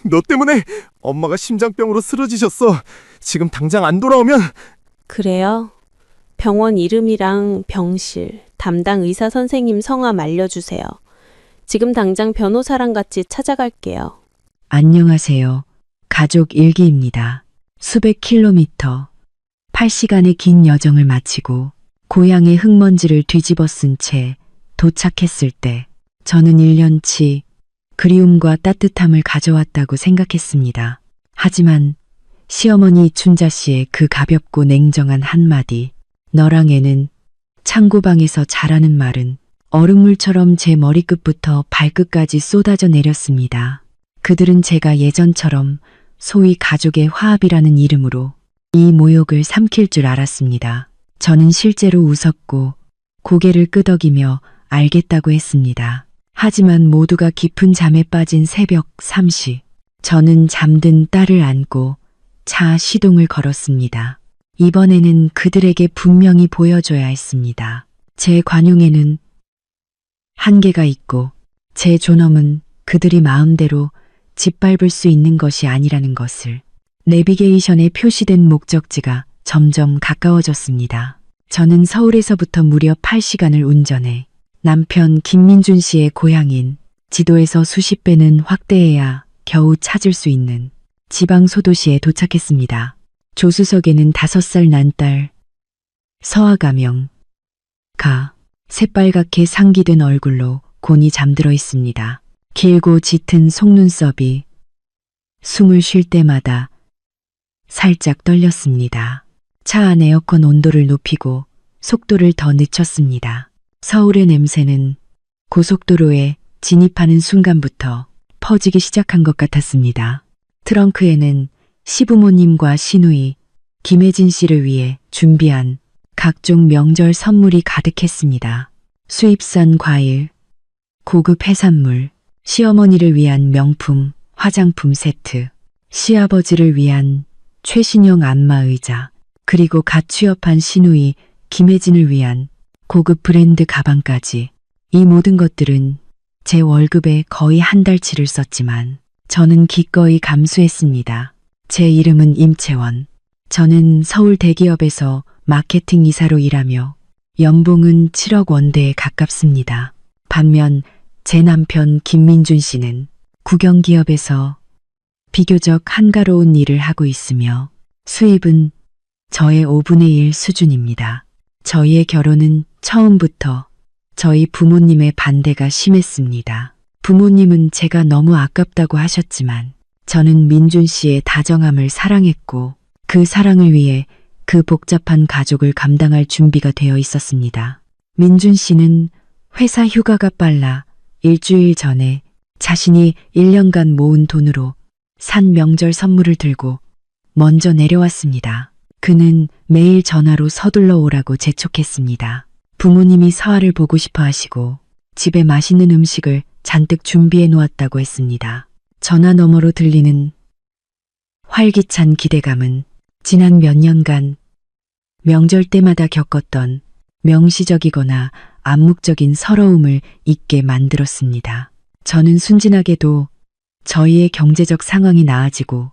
너 때문에 엄마가 심장병으로 쓰러지셨어. 지금 당장 안 돌아오면. 그래요? 병원 이름이랑 병실, 담당 의사 선생님 성함 알려주세요. 지금 당장 변호사랑 같이 찾아갈게요. 안녕하세요. 가족 일기입니다. 수백 킬로미터, 8시간의 긴 여정을 마치고 고향의 흙먼지를 뒤집어 쓴 채 도착했을 때 저는 1년치 그리움과 따뜻함을 가져왔다고 생각했습니다. 하지만 시어머니 이춘자 씨의 그 가볍고 냉정한 한마디, 너랑 애는 창고방에서 자라는 말은 얼음물처럼 제 머리끝부터 발끝까지 쏟아져 내렸습니다. 그들은 제가 예전처럼 소위 가족의 화합이라는 이름으로 이 모욕을 삼킬 줄 알았습니다. 저는 실제로 웃었고 고개를 끄덕이며 알겠다고 했습니다. 하지만 모두가 깊은 잠에 빠진 새벽 3시, 저는 잠든 딸을 안고 차 시동을 걸었습니다. 이번에는 그들에게 분명히 보여줘야 했습니다. 제 관용에는 한계가 있고 제 존엄은 그들이 마음대로 짓밟을 수 있는 것이 아니라는 것을. 내비게이션에 표시된 목적지가 점점 가까워졌습니다. 저는 서울에서부터 무려 8시간을 운전해 남편 김민준 씨의 고향인 지도에서 수십 배는 확대해야 겨우 찾을 수 있는 지방 소도시에 도착했습니다. 조수석에는 5살 난 딸 서아가명 가 새빨갛게 상기된 얼굴로 곤히 잠들어 있습니다. 길고 짙은 속눈썹이 숨을 쉴 때마다 살짝 떨렸습니다. 차 안 에어컨 온도를 높이고 속도를 더 늦췄습니다. 서울의 냄새는 고속도로에 진입하는 순간부터 퍼지기 시작한 것 같았습니다. 트렁크에는 시부모님과 시누이, 김혜진 씨를 위해 준비한 각종 명절 선물이 가득했습니다. 수입산 과일, 고급 해산물, 시어머니를 위한 명품 화장품 세트, 시아버지를 위한 최신형 안마의자, 그리고 갓 취업한 시누이 김혜진을 위한 고급 브랜드 가방까지. 이 모든 것들은 제 월급의 거의 한 달치를 썼지만 저는 기꺼이 감수했습니다. 제 이름은 임채원. 저는 서울 대기업에서 마케팅 이사로 일하며 연봉은 7억 원대에 가깝습니다. 반면 제 남편 김민준 씨는 국영기업에서 비교적 한가로운 일을 하고 있으며 수입은 저의 5분의 1 수준입니다. 저희의 결혼은 처음부터 저희 부모님의 반대가 심했습니다. 부모님은 제가 너무 아깝다고 하셨지만 저는 민준 씨의 다정함을 사랑했고 그 사랑을 위해 그 복잡한 가족을 감당할 준비가 되어 있었습니다. 민준 씨는 회사 휴가가 빨라 일주일 전에 자신이 1년간 모은 돈으로 산 명절 선물을 들고 먼저 내려왔습니다. 그는 매일 전화로 서둘러 오라고 재촉했습니다. 부모님이 서아를 보고 싶어 하시고 집에 맛있는 음식을 잔뜩 준비해 놓았다고 했습니다. 전화 너머로 들리는 활기찬 기대감은 지난 몇 년간 명절 때마다 겪었던 명시적이거나 암묵적인 서러움을 잊게 만들었습니다. 저는 순진하게도 저희의 경제적 상황이 나아지고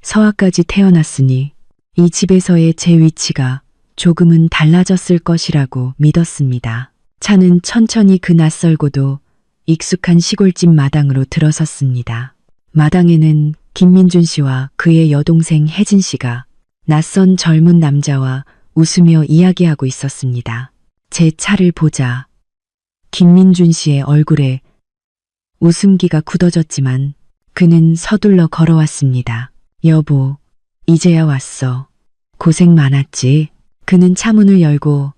서아까지 태어났으니 이 집에서의 제 위치가 조금은 달라졌을 것이라고 믿었습니다. 차는 천천히 그 낯설고도 익숙한 시골집 마당으로 들어섰습니다. 마당에는 김민준 씨와 그의 여동생 혜진 씨가 낯선 젊은 남자와 웃으며 이야기하고 있었습니다. 제 차를 보자 김민준 씨의 얼굴에 웃음기가 굳어졌지만 그는 서둘러 걸어왔습니다. 여보, 이제야 왔어. 고생 많았지? 그는 차문을 열고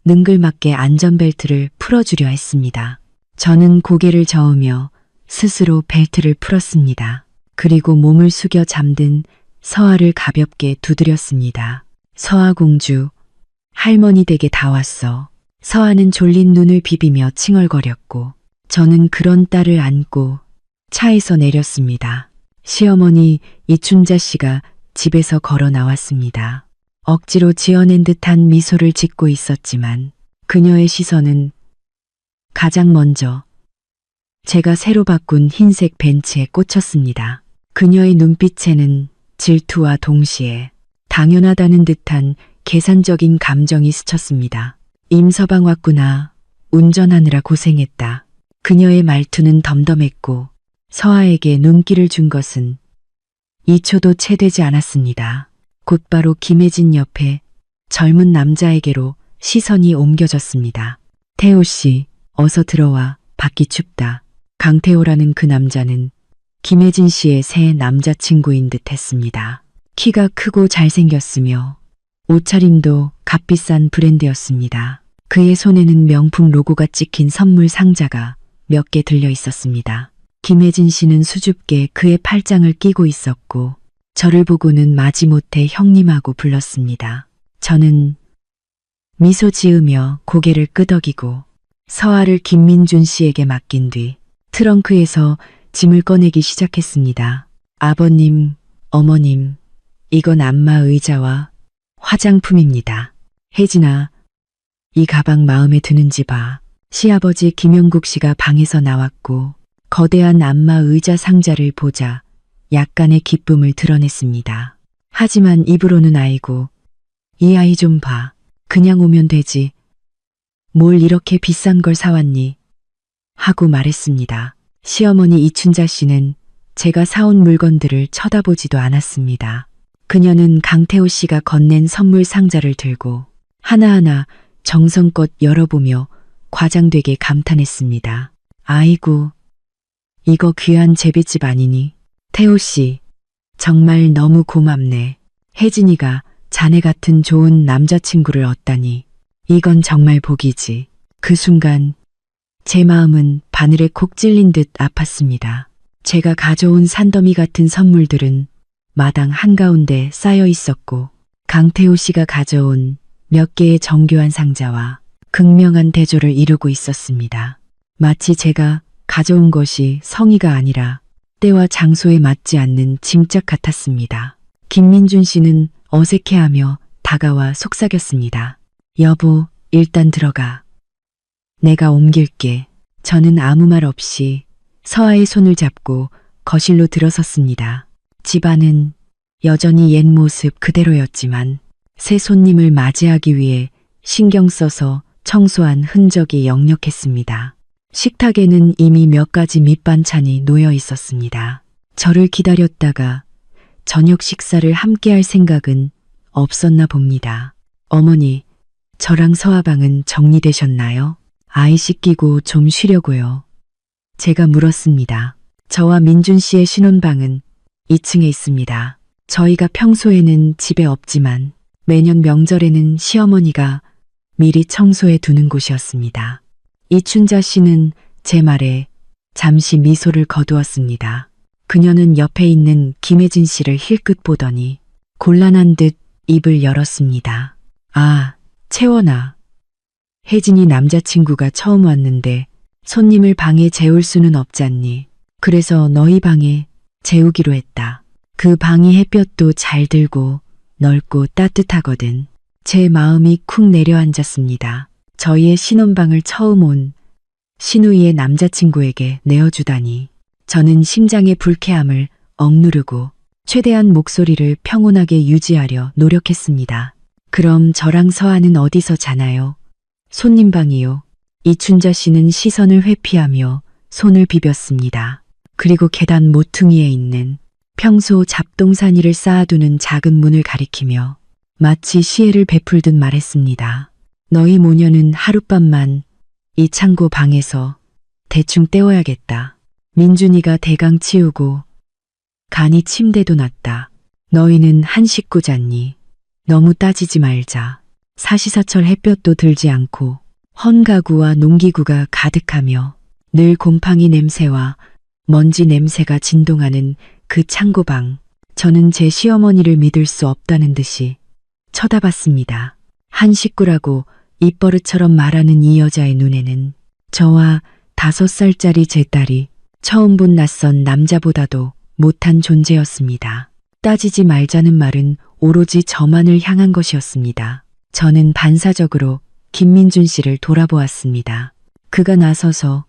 능글맞게 안전벨트를 풀어주려 했습니다. 저는 고개를 저으며 스스로 벨트를 풀었습니다. 그리고 몸을 숙여 잠든 서아를 가볍게 두드렸습니다. 서아 공주, 할머니 댁에 다 왔어. 서아는 졸린 눈을 비비며 칭얼거렸고 저는 그런 딸을 안고 차에서 내렸습니다. 시어머니 이춘자 씨가 집에서 걸어 나왔습니다. 억지로 지어낸 듯한 미소를 짓고 있었지만 그녀의 시선은 가장 먼저 제가 새로 바꾼 흰색 벤츠에 꽂혔습니다. 그녀의 눈빛에는 질투와 동시에 당연하다는 듯한 계산적인 감정이 스쳤습니다. 임서방 왔구나. 운전하느라 고생했다. 그녀의 말투는 덤덤했고 서아에게 눈길을 준 것은 2초도 채 되지 않았습니다. 곧바로 김혜진 옆에 젊은 남자에게로 시선이 옮겨졌습니다. 태호 씨, 어서 들어와. 밖이 춥다. 강태호라는 그 남자는 김혜진 씨의 새 남자친구인 듯 했습니다. 키가 크고 잘생겼으며 옷차림도 값비싼 브랜드였습니다. 그의 손에는 명품 로고가 찍힌 선물 상자가 몇 개 들려 있었습니다. 김혜진 씨는 수줍게 그의 팔짱을 끼고 있었고 저를 보고는 마지못해 형님하고 불렀습니다. 저는 미소 지으며 고개를 끄덕이고 서아를 김민준 씨에게 맡긴 뒤 트렁크에서 짐을 꺼내기 시작했습니다. 아버님, 어머님, 이건 안마 의자와 화장품입니다. 혜진아, 이 가방 마음에 드는지 봐. 시아버지 김영국 씨가 방에서 나왔고 거대한 안마 의자 상자를 보자 약간의 기쁨을 드러냈습니다. 하지만 입으로는 아이고, 이 아이 좀 봐. 그냥 오면 되지. 뭘 이렇게 비싼 걸 사왔니? 하고 말했습니다. 시어머니 이춘자 씨는 제가 사온 물건들을 쳐다보지도 않았습니다. 그녀는 강태호 씨가 건넨 선물 상자를 들고 하나하나 정성껏 열어보며 과장되게 감탄했습니다. 아이고, 이거 귀한 제비집 아니니? 태호 씨, 정말 너무 고맙네. 혜진이가 자네 같은 좋은 남자친구를 얻다니. 이건 정말 복이지. 그 순간 제 마음은 바늘에 콕 찔린 듯 아팠습니다. 제가 가져온 산더미 같은 선물들은 마당 한가운데 쌓여 있었고 강태호 씨가 가져온 몇 개의 정교한 상자와 극명한 대조를 이루고 있었습니다. 마치 제가 가져온 것이 성의가 아니라 때와 장소에 맞지 않는 짐짝 같았습니다. 김민준 씨는 어색해하며 다가와 속삭였습니다. 여보, 일단 들어가. 내가 옮길게. 저는 아무 말 없이 서아의 손을 잡고 거실로 들어섰습니다. 집안은 여전히 옛 모습 그대로였지만 새 손님을 맞이하기 위해 신경 써서 청소한 흔적이 역력했습니다. 식탁에는 이미 몇 가지 밑반찬이 놓여 있었습니다. 저를 기다렸다가 저녁 식사를 함께 할 생각은 없었나 봅니다. 어머니, 저랑 서아방은 정리되셨나요? 아이 씻기고 좀 쉬려고요. 제가 물었습니다. 저와 민준 씨의 신혼방은 2층에 있습니다. 저희가 평소에는 집에 없지만 매년 명절에는 시어머니가 미리 청소해 두는 곳이었습니다. 이춘자 씨는 제 말에 잠시 미소를 거두었습니다. 그녀는 옆에 있는 김혜진 씨를 힐끗 보더니 곤란한 듯 입을 열었습니다. 아, 채원아. 혜진이 남자친구가 처음 왔는데 손님을 방에 재울 수는 없잖니. 그래서 너희 방에 재우기로 했다. 그 방이 햇볕도 잘 들고 넓고 따뜻하거든. 제 마음이 쿵 내려앉았습니다. 저희의 신혼방을 처음 온 신우이의 남자친구에게 내어주다니. 저는 심장의 불쾌함을 억누르고 최대한 목소리를 평온하게 유지하려 노력했습니다. 그럼 저랑 서아는 어디서 자나요? 손님 방이요. 이춘자 씨는 시선을 회피하며 손을 비볐습니다. 그리고 계단 모퉁이에 있는 평소 잡동사니를 쌓아두는 작은 문을 가리키며 마치 시혜를 베풀듯 말했습니다. 너희 모녀는 하룻밤만 이 창고 방에서 대충 때워야겠다. 민준이가 대강 치우고 간이 침대도 놨다. 너희는 한 식구 잤니? 너무 따지지 말자. 사시사철 햇볕도 들지 않고 헌가구와 농기구가 가득하며 늘 곰팡이 냄새와 먼지 냄새가 진동하는 그 창고방. 저는 제 시어머니를 믿을 수 없다는 듯이 쳐다봤습니다. 한 식구라고 입버릇처럼 말하는 이 여자의 눈에는 저와 5살짜리 제 딸이 처음 본 낯선 남자보다도 못한 존재였습니다. 따지지 말자는 말은 오로지 저만을 향한 것이었습니다. 저는 반사적으로 김민준 씨를 돌아보았습니다. 그가 나서서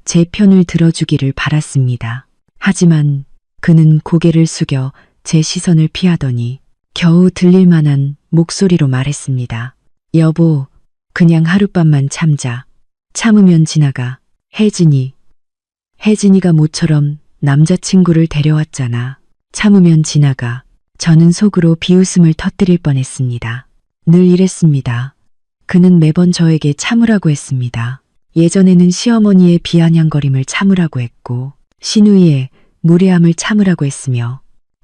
제 편을 들어주기를 바랐습니다. 하지만 그는 고개를 숙여 제 시선을 피하더니 겨우 들릴 만한 목소리로 말했습니다. 여보, 그냥 하룻밤만 참자. 참으면 지나가. 혜진이가 모처럼 남자친구를 데려왔잖아. 참으면 지나가. 저는 속으로 비웃음을 터뜨릴 뻔했습니다. 늘 이랬습니다. 그는 매번 저에게 참으라고 했습니다. 예전에는 시어머니의 비아냥거림을 참으라고 했고 시누이의 무례함을 참으라고 했으며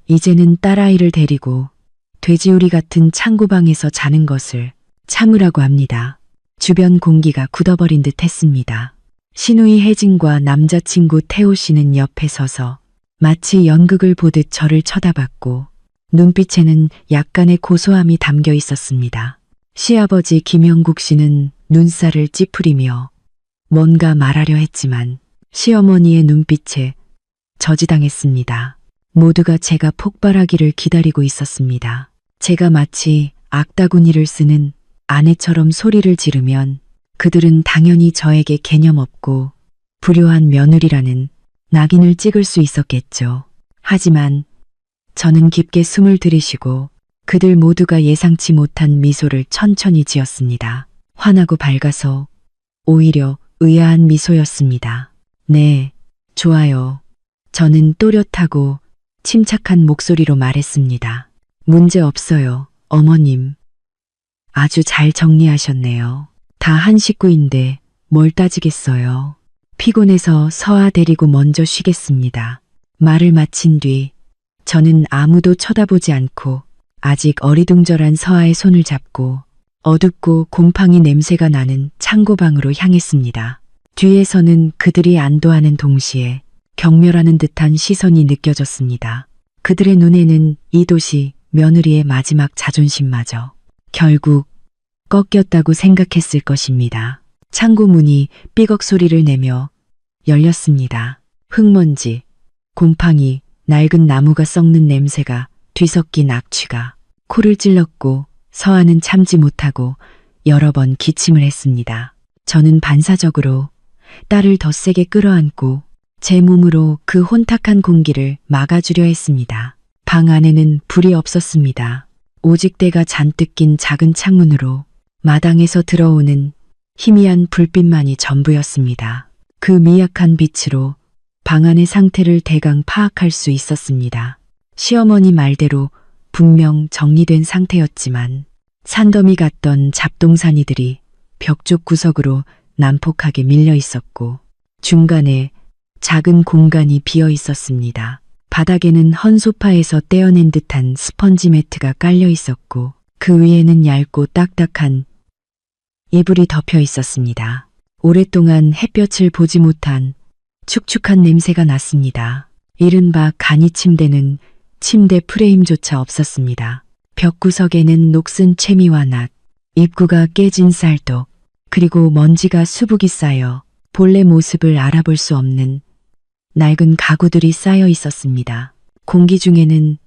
이제는 딸아이를 데리고 돼지우리 같은 창고방에서 자는 것을 참으라고 합니다. 주변 공기가 굳어버린 듯 했습니다. 시누이 혜진과 남자친구 태호 씨는 옆에 서서 마치 연극을 보듯 저를 쳐다봤고 눈빛에는 약간의 고소함이 담겨 있었습니다. 시아버지 김영국 씨는 눈살을 찌푸리며 뭔가 말하려 했지만 시어머니의 눈빛에 저지당했습니다. 모두가 제가 폭발하기를 기다리고 있었습니다. 제가 마치 악다구니를 쓰는 아내처럼 소리를 지르면 그들은 당연히 저에게 개념 없고 불효한 며느리라는 낙인을 찍을 수 있었겠죠. 하지만 저는 깊게 숨을 들이쉬고 그들 모두가 예상치 못한 미소를 천천히 지었습니다. 환하고 밝아서 오히려 의아한 미소였습니다. 네, 좋아요. 저는 또렷하고 침착한 목소리로 말했습니다. 문제 없어요, 어머님. 아주 잘 정리하셨네요. 다 한 식구인데 뭘 따지겠어요. 피곤해서 서아 데리고 먼저 쉬겠습니다. 말을 마친 뒤 저는 아무도 쳐다보지 않고 아직 어리둥절한 서아의 손을 잡고 어둡고 곰팡이 냄새가 나는 창고방으로 향했습니다. 뒤에서는 그들이 안도하는 동시에 경멸하는 듯한 시선이 느껴졌습니다. 그들의 눈에는 이 도시 며느리의 마지막 자존심마저 결국 꺾였다고 생각했을 것입니다. 창고 문이 삐걱 소리를 내며 열렸습니다. 흙먼지, 곰팡이, 낡은 나무가 썩는 냄새가 뒤섞인 악취가 코를 찔렀고 서아는 참지 못하고 여러 번 기침을 했습니다. 저는 반사적으로 딸을 더 세게 끌어안고 제 몸으로 그 혼탁한 공기를 막아주려 했습니다. 방 안에는 불이 없었습니다. 오직 때가 잔뜩 낀 작은 창문으로 마당에서 들어오는 희미한 불빛만이 전부였습니다. 그 미약한 빛으로 방 안의 상태를 대강 파악할 수 있었습니다. 시어머니 말대로 분명 정리된 상태였지만 산더미 같던 잡동사니들이 벽 쪽 구석으로 난폭하게 밀려 있었고 중간에 작은 공간이 비어 있었습니다. 바닥에는 헌 소파에서 떼어낸 듯한 스펀지 매트가 깔려 있었고 그 위에는 얇고 딱딱한 이불이 덮여 있었습니다. 오랫동안 햇볕을 보지 못한 축축한 냄새가 났습니다. 이른바 간이 침대는 침대 프레임조차 없었습니다. 벽구석에는 녹슨 채미와 낫, 입구가 깨진 쌀떡, 그리고 먼지가 수북이 쌓여 본래 모습을 알아볼 수 없는 낡은 가구들이 쌓여 있었습니다. 공기 중에는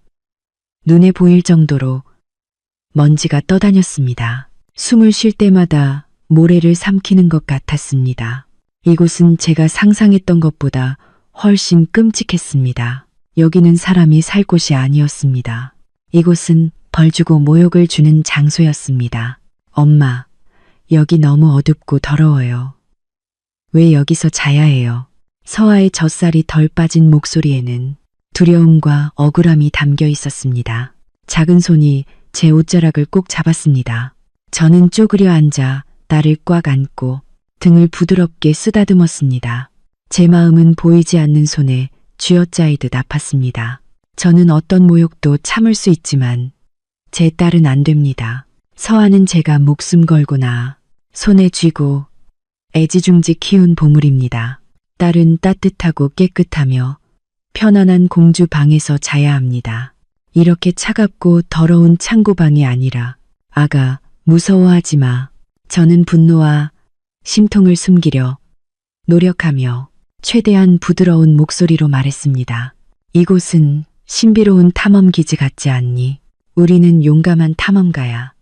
눈에 보일 정도로 먼지가 떠다녔습니다. 숨을 쉴 때마다 모래를 삼키는 것 같았습니다. 이곳은 제가 상상했던 것보다 훨씬 끔찍했습니다. 여기는 사람이 살 곳이 아니었습니다. 이곳은 벌주고 모욕을 주는 장소였습니다. 엄마, 여기 너무 어둡고 더러워요. 왜 여기서 자야 해요? 서아의 젖살이 덜 빠진 목소리에는 두려움과 억울함이 담겨 있었습니다. 작은 손이 제 옷자락을 꼭 잡았습니다. 저는 쪼그려 앉아 딸을 꽉 안고 등을 부드럽게 쓰다듬었습니다. 제 마음은 보이지 않는 손에 쥐어짜이듯 아팠습니다. 저는 어떤 모욕도 참을 수 있지만 제 딸은 안 됩니다. 서아는 제가 목숨 걸고 낳아 손에 쥐고 애지중지 키운 보물입니다. 딸은 따뜻하고 깨끗하며 편안한 공주 방에서 자야 합니다. 이렇게 차갑고 더러운 창고방이 아니라 아가, 무서워하지 마. 저는 분노와 심통을 숨기려 노력하며 최대한 부드러운 목소리로 말했습니다. 이곳은 신비로운 탐험기지 같지 않니? 우리는 용감한 탐험가야.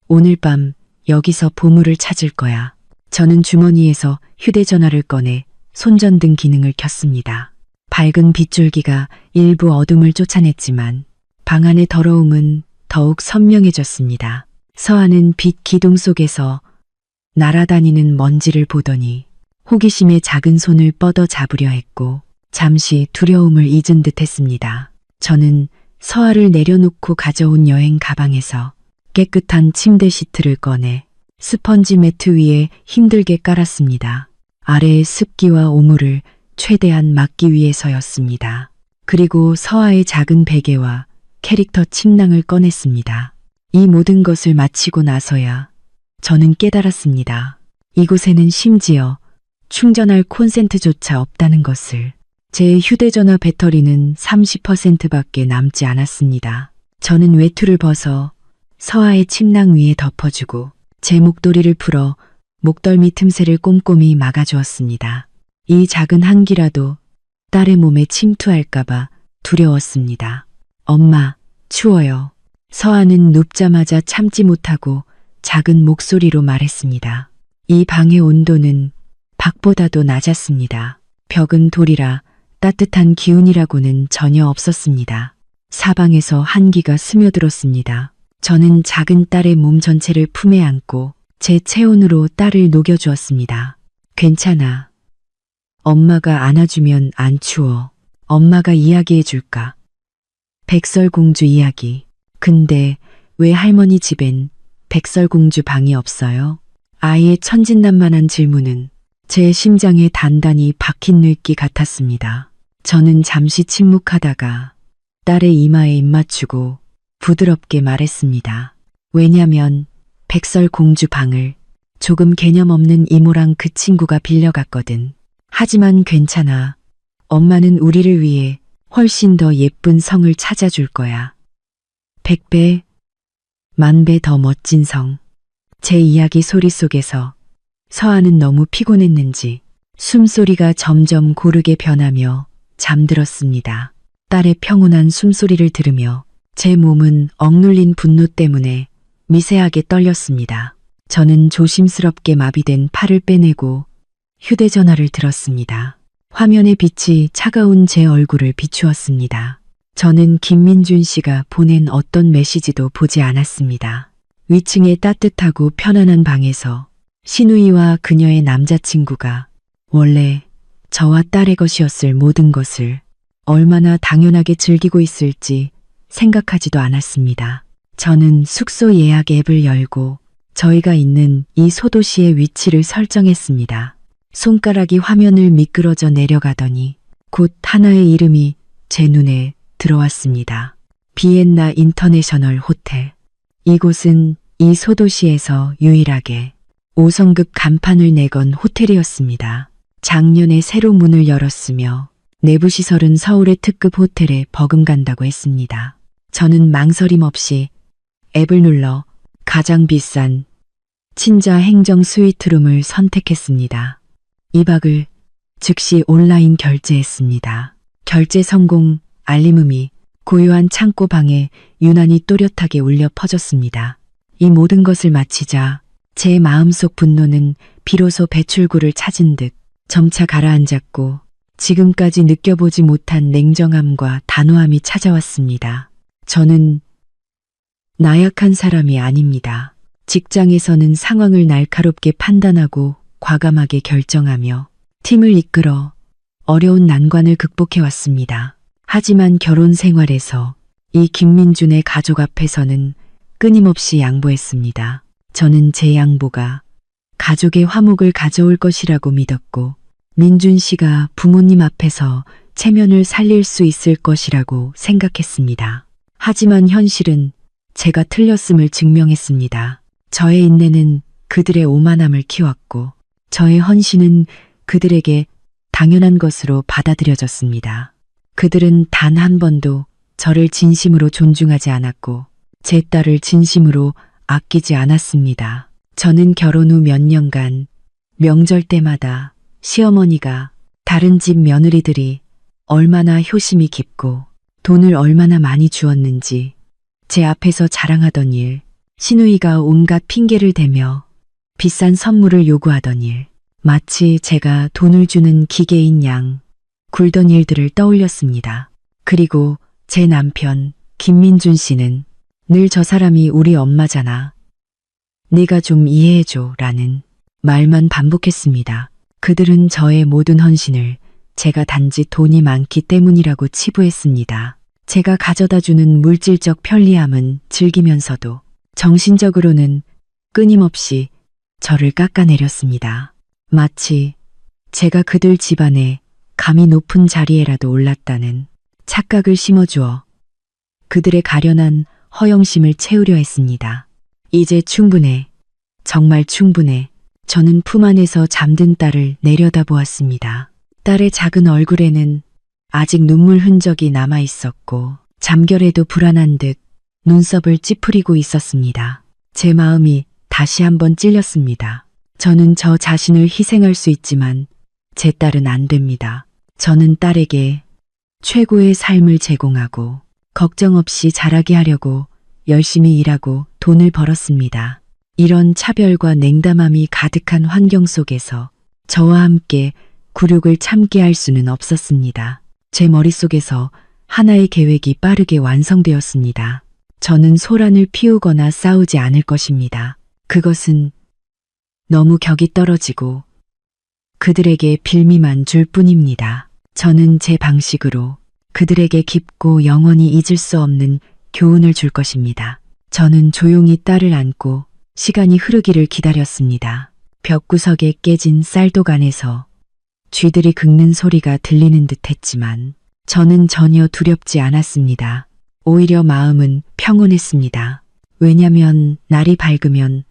오늘 밤 여기서 보물을 찾을 거야. 저는 주머니에서 휴대전화를 꺼내 손전등 기능을 켰습니다. 밝은 빗줄기가 일부 어둠을 쫓아냈지만 방 안의 더러움은 더욱 선명해졌습니다. 서하는 빛 기둥 속에서 날아다니는 먼지를 보더니 호기심에 작은 손을 뻗어 잡으려 했고 잠시 두려움을 잊은 듯 했습니다. 저는 서하를 내려놓고 가져온 여행 가방에서 깨끗한 침대 시트를 꺼내 스펀지 매트 위에 힘들게 깔았습니다. 아래의 습기와 오물을 최대한 막기 위해서였습니다. 그리고 서하의 작은 베개와 캐릭터 침낭을 꺼냈습니다. 이 모든 것을 마치고 나서야 저는 깨달았습니다. 이곳에는 심지어 충전할 콘센트조차 없다는 것을. 제 휴대전화 배터리는 30%밖에 남지 않았습니다. 저는 외투를 벗어 서하의 침낭 위에 덮어주고 제 목도리를 풀어 목덜미 틈새를 꼼꼼히 막아주었습니다. 이 작은 한기라도 딸의 몸에 침투할까봐 두려웠습니다. 엄마, 추워요. 서하는 눕자마자 참지 못하고 작은 목소리로 말했습니다. 이 방의 온도는 밖보다도 낮았습니다. 벽은 돌이라 따뜻한 기운이라고는 전혀 없었습니다. 사방에서 한기가 스며들었습니다. 저는 작은 딸의 몸 전체를 품에 안고 제 체온으로 딸을 녹여주었습니다. 괜찮아. 엄마가 안아주면 안 추워. 엄마가 이야기해줄까? 백설공주 이야기. 근데 왜 할머니 집엔 백설공주 방이 없어요? 아이의 천진난만한 질문은 제 심장에 단단히 박힌 늙기 같았습니다. 저는 잠시 침묵하다가 딸의 이마에 입 맞추고 부드럽게 말했습니다. 왜냐면 백설공주 방을 조금 개념 없는 이모랑 그 친구가 빌려갔거든. 하지만 괜찮아. 엄마는 우리를 위해 훨씬 더 예쁜 성을 찾아줄 거야. 100배, 10,000배 더 멋진 성. 제 이야기 소리 속에서 서하는 너무 피곤했는지 숨소리가 점점 고르게 변하며 잠들었습니다. 딸의 평온한 숨소리를 들으며 제 몸은 억눌린 분노 때문에 미세하게 떨렸습니다. 저는 조심스럽게 마비된 팔을 빼내고 휴대전화를 들었습니다. 화면의 빛이 차가운 제 얼굴을 비추었습니다. 저는 김민준 씨가 보낸 어떤 메시지도 보지 않았습니다. 위층의 따뜻하고 편안한 방에서 신우이와 그녀의 남자친구가 원래 저와 딸의 것이었을 모든 것을 얼마나 당연하게 즐기고 있을지 생각하지도 않았습니다. 저는 숙소 예약 앱을 열고 저희가 있는 이 소도시의 위치를 설정했습니다. 손가락이 화면을 미끄러져 내려가더니 곧 하나의 이름이 제 눈에 들어왔습니다. 비엔나 인터내셔널 호텔. 이곳은 이 소도시에서 유일하게 5성급 간판을 내건 호텔이었습니다. 작년에 새로 문을 열었으며 내부 시설은 서울의 특급 호텔에 버금간다고 했습니다. 저는 망설임 없이 앱을 눌러 가장 비싼 친자 행정 스위트룸을 선택했습니다. 2박을 즉시 온라인 결제했습니다. 결제 성공 알림음이 고요한 창고 방에 유난히 또렷하게 울려 퍼졌습니다. 이 모든 것을 마치자 제 마음속 분노는 비로소 배출구를 찾은 듯 점차 가라앉았고 지금까지 느껴보지 못한 냉정함과 단호함이 찾아왔습니다. 저는 나약한 사람이 아닙니다. 직장에서는 상황을 날카롭게 판단하고 과감하게 결정하며 팀을 이끌어 어려운 난관을 극복해왔습니다. 하지만 결혼 생활에서 이 김민준의 가족 앞에서는 끊임없이 양보했습니다. 저는 제 양보가 가족의 화목을 가져올 것이라고 믿었고 민준 씨가 부모님 앞에서 체면을 살릴 수 있을 것이라고 생각했습니다. 하지만 현실은 제가 틀렸음을 증명했습니다. 저의 인내는 그들의 오만함을 키웠고 저의 헌신은 그들에게 당연한 것으로 받아들여졌습니다. 그들은 단 한 번도 저를 진심으로 존중하지 않았고 제 딸을 진심으로 아끼지 않았습니다. 저는 결혼 후 몇 년간 명절 때마다 시어머니가 다른 집 며느리들이 얼마나 효심이 깊고 돈을 얼마나 많이 주었는지 제 앞에서 자랑하던 일, 시누이가 온갖 핑계를 대며 비싼 선물을 요구하던 일, 마치 제가 돈을 주는 기계인 양 굴던 일들을 떠올렸습니다. 그리고 제 남편 김민준 씨는 늘 저 사람이 우리 엄마잖아. 네가 좀 이해해줘 라는 말만 반복했습니다. 그들은 저의 모든 헌신을 제가 단지 돈이 많기 때문이라고 치부했습니다. 제가 가져다주는 물질적 편리함은 즐기면서도 정신적으로는 끊임없이 저를 깎아내렸습니다. 마치 제가 그들 집안에 감히 높은 자리에라도 올랐다는 착각을 심어주어 그들의 가련한 허영심을 채우려 했습니다. 이제 충분해. 정말 충분해. 저는 품 안에서 잠든 딸을 내려다보았습니다. 딸의 작은 얼굴에는 아직 눈물 흔적이 남아 있었고 잠결에도 불안한 듯 눈썹을 찌푸리고 있었습니다. 제 마음이 다시 한번 찔렸습니다. 저는 저 자신을 희생할 수 있지만 제 딸은 안 됩니다. 저는 딸에게 최고의 삶을 제공하고 걱정 없이 자라게 하려고 열심히 일하고 돈을 벌었습니다. 이런 차별과 냉담함이 가득한 환경 속에서 저와 함께 굴욕을 참게 할 수는 없었습니다. 제 머릿속에서 하나의 계획이 빠르게 완성되었습니다. 저는 소란을 피우거나 싸우지 않을 것입니다. 그것은 너무 격이 떨어지고 그들에게 빌미만 줄 뿐입니다. 저는 제 방식으로 그들에게 깊고 영원히 잊을 수 없는 교훈을 줄 것입니다. 저는 조용히 딸을 안고 시간이 흐르기를 기다렸습니다. 벽구석에 깨진 쌀독안에서 쥐들이 긁는 소리가 들리는 듯 했지만 저는 전혀 두렵지 않았습니다. 오히려 마음은 평온했습니다. 왜냐면 날이 밝으면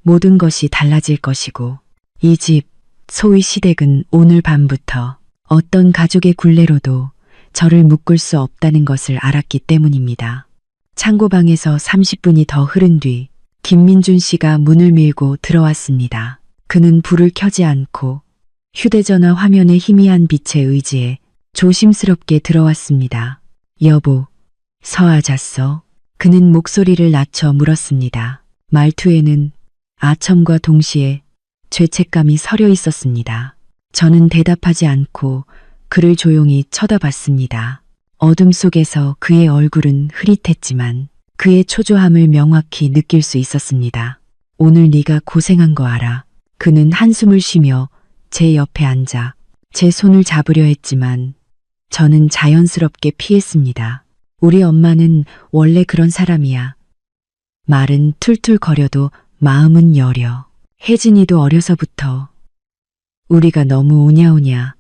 모든 것이 달라질 것이고 이 집, 소위 시댁은 오늘 밤부터 어떤 가족의 굴레로도 저를 묶을 수 없다는 것을 알았기 때문입니다. 창고방에서 30분이 더 흐른 뒤 김민준 씨가 문을 밀고 들어왔습니다. 그는 불을 켜지 않고 휴대전화 화면에 희미한 빛에 의지해 조심스럽게 들어왔습니다. 여보, 서아 잤어? 그는 목소리를 낮춰 물었습니다. 말투에는 아첨과 동시에 죄책감이 서려 있었습니다. 저는 대답하지 않고 그를 조용히 쳐다봤습니다. 어둠 속에서 그의 얼굴은 흐릿했지만 그의 초조함을 명확히 느낄 수 있었습니다. 오늘 네가 고생한 거 알아. 그는 한숨을 쉬며 제 옆에 앉아 제 손을 잡으려 했지만 저는 자연스럽게 피했습니다. 우리 엄마는 원래 그런 사람이야. 말은 툴툴거려도 마음은 여려. 혜진이도 어려서부터 우리가 너무 우냐우냐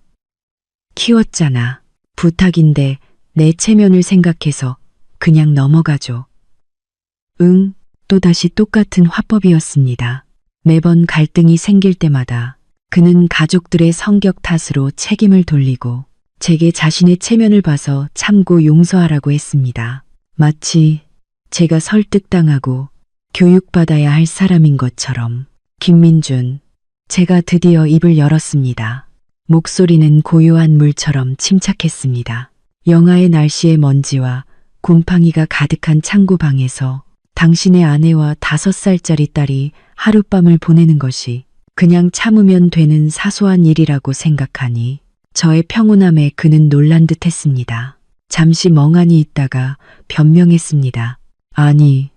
키웠잖아. 부탁인데 내 체면을 생각해서 그냥 넘어가줘. 응, 또다시 똑같은 화법이었습니다. 매번 갈등이 생길 때마다 그는 가족들의 성격 탓으로 책임을 돌리고 제게 자신의 체면을 봐서 참고 용서하라고 했습니다. 마치 제가 설득당하고 교육받아야 할 사람인 것처럼. 김민준, 제가 드디어 입을 열었습니다. 목소리는 고요한 물처럼 침착했습니다. 영하의 날씨의 먼지와 곰팡이가 가득한 창고방에서 당신의 아내와 5살짜리 딸이 하룻밤을 보내는 것이 그냥 참으면 되는 사소한 일이라고 생각하니 저의 평온함에 그는 놀란 듯 했습니다. 잠시 멍하니 있다가 변명했습니다. 아니,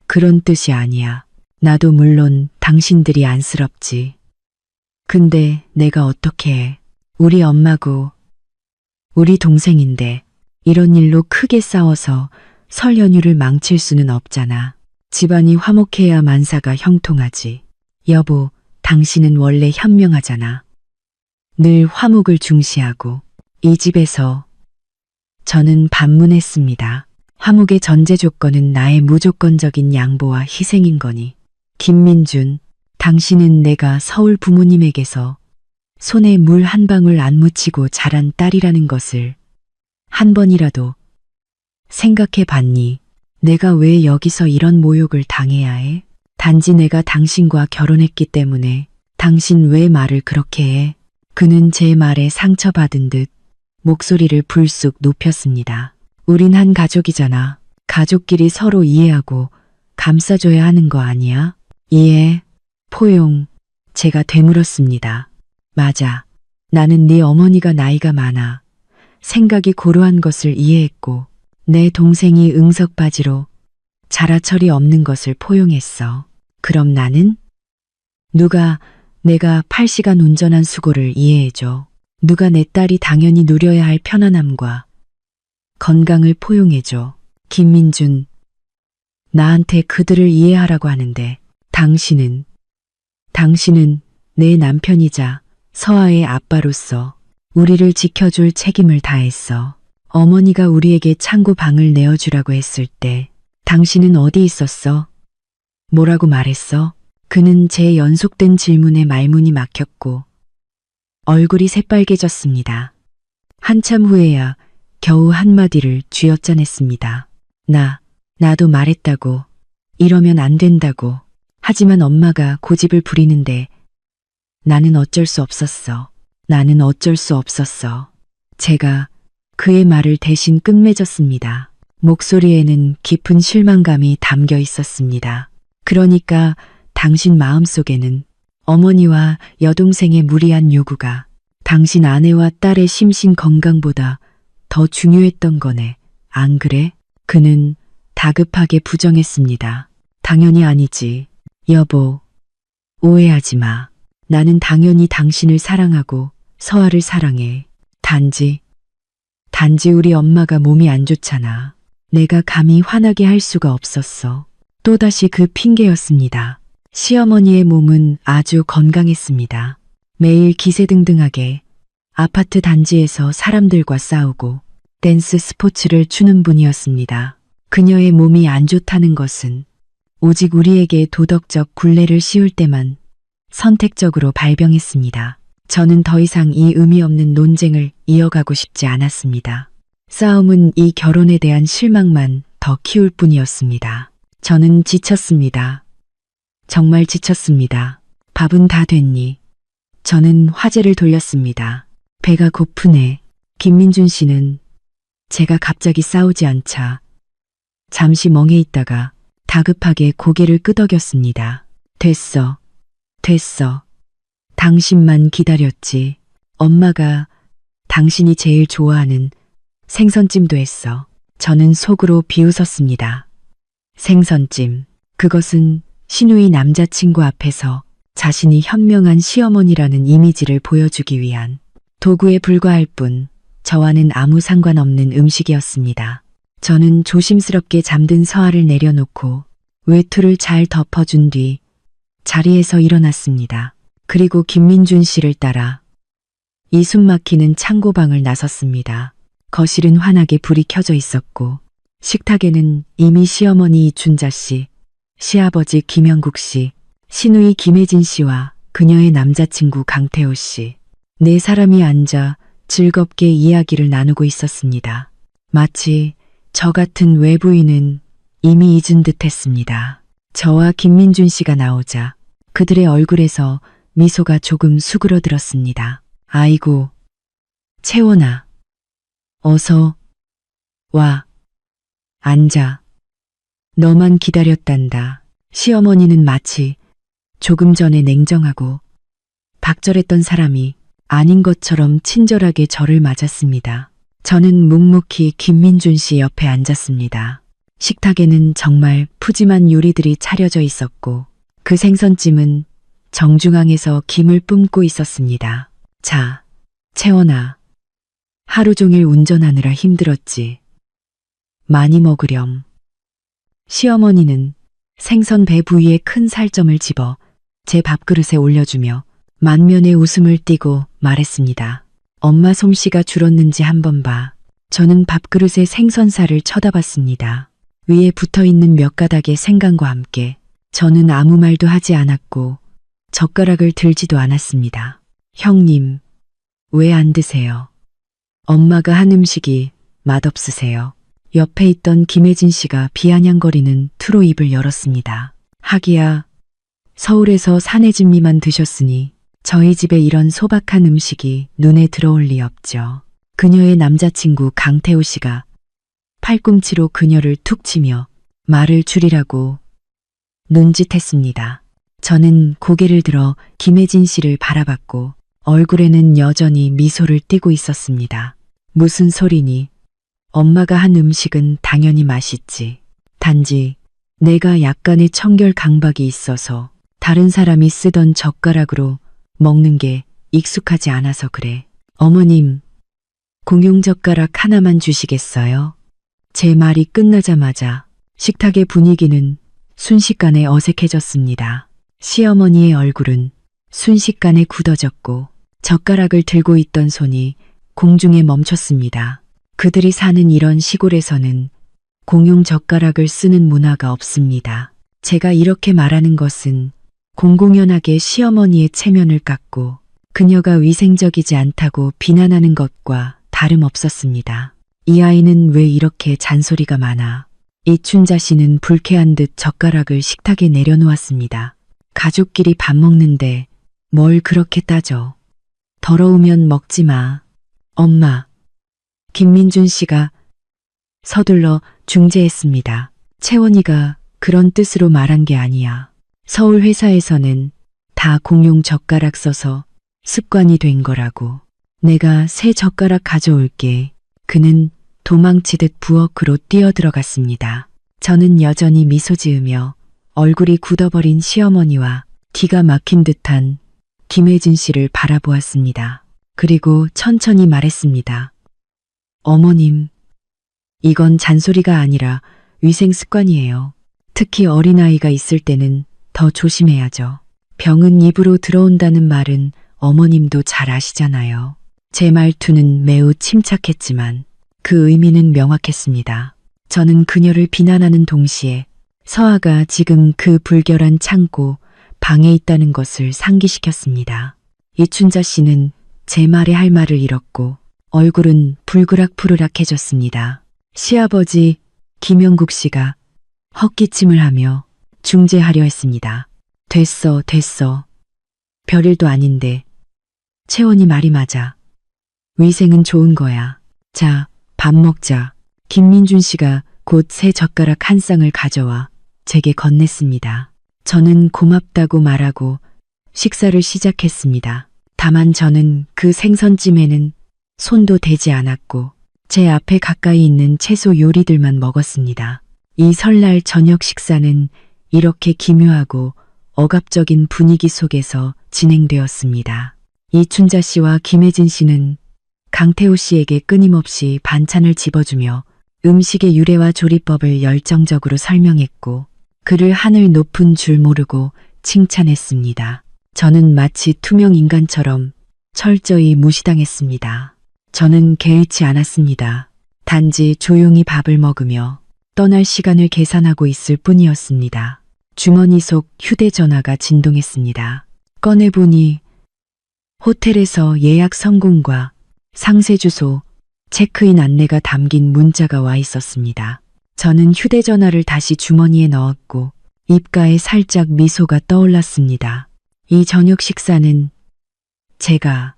그런 뜻이 아니야. 나도 물론 당신들이 안쓰럽지. 근데 내가 어떻게 해. 우리 엄마고 우리 동생인데 이런 일로 크게 싸워서 설 연휴를 망칠 수는 없잖아. 집안이 화목해야 만사가 형통하지. 여보, 당신은 원래 현명하잖아. 늘 화목을 중시하고. 이 집에서 저는 반문했습니다. 화목의 전제 조건은 나의 무조건적인 양보와 희생인 거니. 김민준, 당신은 내가 서울 부모님에게서 손에 물 한 방울 안 묻히고 자란 딸이라는 것을 한 번이라도 생각해 봤니? 내가 왜 여기서 이런 모욕을 당해야 해? 단지 내가 당신과 결혼했기 때문에 당신 왜 말을 그렇게 해? 그는 제 말에 상처받은 듯 목소리를 불쑥 높였습니다. 우린 한 가족이잖아. 가족끼리 서로 이해하고 감싸줘야 하는 거 아니야? 이해, 포용, 제가 되물었습니다. 맞아. 나는 네 어머니가 나이가 많아 생각이 고루한 것을 이해했고 내 동생이 응석바지로 자라철이 없는 것을 포용했어. 그럼 나는? 내가 8시간 운전한 수고를 이해해줘. 누가 내 딸이 당연히 누려야 할 편안함과 건강을 포용해줘. 김민준, 나한테 그들을 이해하라고 하는데 당신은 내 남편이자 서아의 아빠로서 우리를 지켜줄 책임을 다했어. 어머니가 우리에게 창고 방을 내어주라고 했을 때 당신은 어디 있었어? 뭐라고 말했어? 그는 제 연속된 질문에 말문이 막혔고 얼굴이 새빨개졌습니다. 한참 후에야 겨우 한마디를 쥐어짜냈습니다. 나도 말했다고. 이러면 안 된다고. 하지만 엄마가 고집을 부리는데 나는 어쩔 수 없었어. 제가 그의 말을 대신 끝맺었습니다. 목소리에는 깊은 실망감이 담겨 있었습니다. 그러니까 당신 마음속에는 어머니와 여동생의 무리한 요구가 당신 아내와 딸의 심신 건강보다 더 중요했던 거네. 안 그래? 그는 다급하게 부정했습니다. 당연히 아니지. 여보, 오해하지 마. 나는 당연히 당신을 사랑하고 서아를 사랑해. 단지 우리 엄마가 몸이 안 좋잖아. 내가 감히 화나게 할 수가 없었어. 또다시 그 핑계였습니다. 시어머니의 몸은 아주 건강했습니다. 매일 기세등등하게 아파트 단지에서 사람들과 싸우고 댄스 스포츠를 추는 분이었습니다. 그녀의 몸이 안 좋다는 것은 오직 우리에게 도덕적 굴레를 씌울 때만 선택적으로 발병했습니다. 저는 더 이상 이 의미 없는 논쟁을 이어가고 싶지 않았습니다. 싸움은 이 결혼에 대한 실망만 더 키울 뿐이었습니다. 저는 지쳤습니다. 정말 지쳤습니다. 밥은 다 됐니? 저는 화제를 돌렸습니다. 배가 고프네. 김민준 씨는 제가 갑자기 싸우지 않자 잠시 멍해 있다가 다급하게 고개를 끄덕였습니다. 됐어. 당신만 기다렸지. 엄마가 당신이 제일 좋아하는 생선찜도 했어. 저는 속으로 비웃었습니다. 생선찜. 그것은 신우이 남자친구 앞에서 자신이 현명한 시어머니라는 이미지를 보여주기 위한 도구에 불과할 뿐 저와는 아무 상관없는 음식이었습니다. 저는 조심스럽게 잠든 서아를 내려놓고 외투를 잘 덮어준 뒤 자리에서 일어났습니다. 그리고 김민준 씨를 따라 이 숨막히는 창고방을 나섰습니다. 거실은 환하게 불이 켜져 있었고 식탁에는 이미 시어머니 이춘자 씨, 시아버지 김영국 씨, 시누이 김혜진 씨와 그녀의 남자친구 강태호 씨, 네 사람이 앉아 즐겁게 이야기를 나누고 있었습니다. 마치 저 같은 외부인은 이미 잊은 듯 했습니다. 저와 김민준 씨가 나오자 그들의 얼굴에서 미소가 조금 수그러들었습니다. 아이고, 채원아. 어서 와. 앉아. 너만 기다렸단다. 시어머니는 마치 조금 전에 냉정하고 박절했던 사람이 아닌 것처럼 친절하게 저를 맞았습니다. 저는 묵묵히 김민준 씨 옆에 앉았습니다. 식탁에는 정말 푸짐한 요리들이 차려져 있었고 그 생선찜은 정중앙에서 김을 뿜고 있었습니다. 자, 채원아. 하루 종일 운전하느라 힘들었지. 많이 먹으렴. 시어머니는 생선 배 부위에 큰 살점을 집어 제 밥그릇에 올려주며 만면에 웃음을 띠고 말했습니다. 엄마 솜씨가 줄었는지 한번 봐. 저는 밥그릇의 생선살을 쳐다봤습니다. 위에 붙어있는 몇 가닥의 생강과 함께 저는 아무 말도 하지 않았고 젓가락을 들지도 않았습니다. 형님, 왜 안 드세요? 엄마가 한 음식이 맛없으세요? 옆에 있던 김혜진 씨가 비아냥거리는 투로 입을 열었습니다. 하기야, 서울에서 사내진미만 드셨으니 저희 집에 이런 소박한 음식이 눈에 들어올 리 없죠. 그녀의 남자친구 강태호 씨가 팔꿈치로 그녀를 툭 치며 말을 줄이라고 눈짓했습니다. 저는 고개를 들어 김혜진 씨를 바라봤고 얼굴에는 여전히 미소를 띠고 있었습니다. 무슨 소리니? 엄마가 한 음식은 당연히 맛있지. 단지 내가 약간의 청결 강박이 있어서 다른 사람이 쓰던 젓가락으로 먹는 게 익숙하지 않아서 그래. 어머님, 공용 젓가락 하나만 주시겠어요? 제 말이 끝나자마자 식탁의 분위기는 순식간에 어색해졌습니다. 시어머니의 얼굴은 순식간에 굳어졌고 젓가락을 들고 있던 손이 공중에 멈췄습니다. 그들이 사는 이런 시골에서는 공용 젓가락을 쓰는 문화가 없습니다. 제가 이렇게 말하는 것은 공공연하게 시어머니의 체면을 깎고 그녀가 위생적이지 않다고 비난하는 것과 다름없었습니다. 이 아이는 왜 이렇게 잔소리가 많아? 이춘자 씨는 불쾌한 듯 젓가락을 식탁에 내려놓았습니다. 가족끼리 밥 먹는데 뭘 그렇게 따져? 더러우면 먹지 마. 엄마. 김민준 씨가 서둘러 중재했습니다. 채원이가 그런 뜻으로 말한 게 아니야. 서울 회사에서는 다 공용 젓가락 써서 습관이 된 거라고. 내가 새 젓가락 가져올게. 그는 도망치듯 부엌으로 뛰어들어갔습니다. 저는 여전히 미소 지으며 얼굴이 굳어버린 시어머니와 기가 막힌 듯한 김혜진 씨를 바라보았습니다. 그리고 천천히 말했습니다. 어머님, 이건 잔소리가 아니라 위생 습관이에요. 특히 어린아이가 있을 때는 더 조심해야죠. 병은 입으로 들어온다는 말은 어머님도 잘 아시잖아요. 제 말투는 매우 침착했지만 그 의미는 명확했습니다. 저는 그녀를 비난하는 동시에 서아가 지금 그 불결한 창고 방에 있다는 것을 상기시켰습니다. 이춘자 씨는 제 말에 할 말을 잃었고 얼굴은 불그락푸르락해졌습니다. 시아버지 김영국 씨가 헛기침을 하며 중재하려 했습니다. 됐어. 별일도 아닌데. 채원이 말이 맞아. 위생은 좋은 거야. 자, 밥 먹자. 김민준 씨가 곧 새 젓가락 한 쌍을 가져와 제게 건넸습니다. 저는 고맙다고 말하고 식사를 시작했습니다. 다만 저는 그 생선찜에는 손도 대지 않았고 제 앞에 가까이 있는 채소 요리들만 먹었습니다. 이 설날 저녁 식사는 이렇게 기묘하고 억압적인 분위기 속에서 진행되었습니다. 이춘자 씨와 김혜진 씨는 강태호 씨에게 끊임없이 반찬을 집어주며 음식의 유래와 조리법을 열정적으로 설명했고 그를 하늘 높은 줄 모르고 칭찬했습니다. 저는 마치 투명 인간처럼 철저히 무시당했습니다. 저는 개의치 않았습니다. 단지 조용히 밥을 먹으며 떠날 시간을 계산하고 있을 뿐이었습니다. 주머니 속 휴대전화가 진동했습니다. 꺼내보니 호텔에서 예약 성공과 상세 주소, 체크인 안내가 담긴 문자가 와 있었습니다. 저는 휴대전화를 다시 주머니에 넣었고 입가에 살짝 미소가 떠올랐습니다. 이 저녁 식사는 제가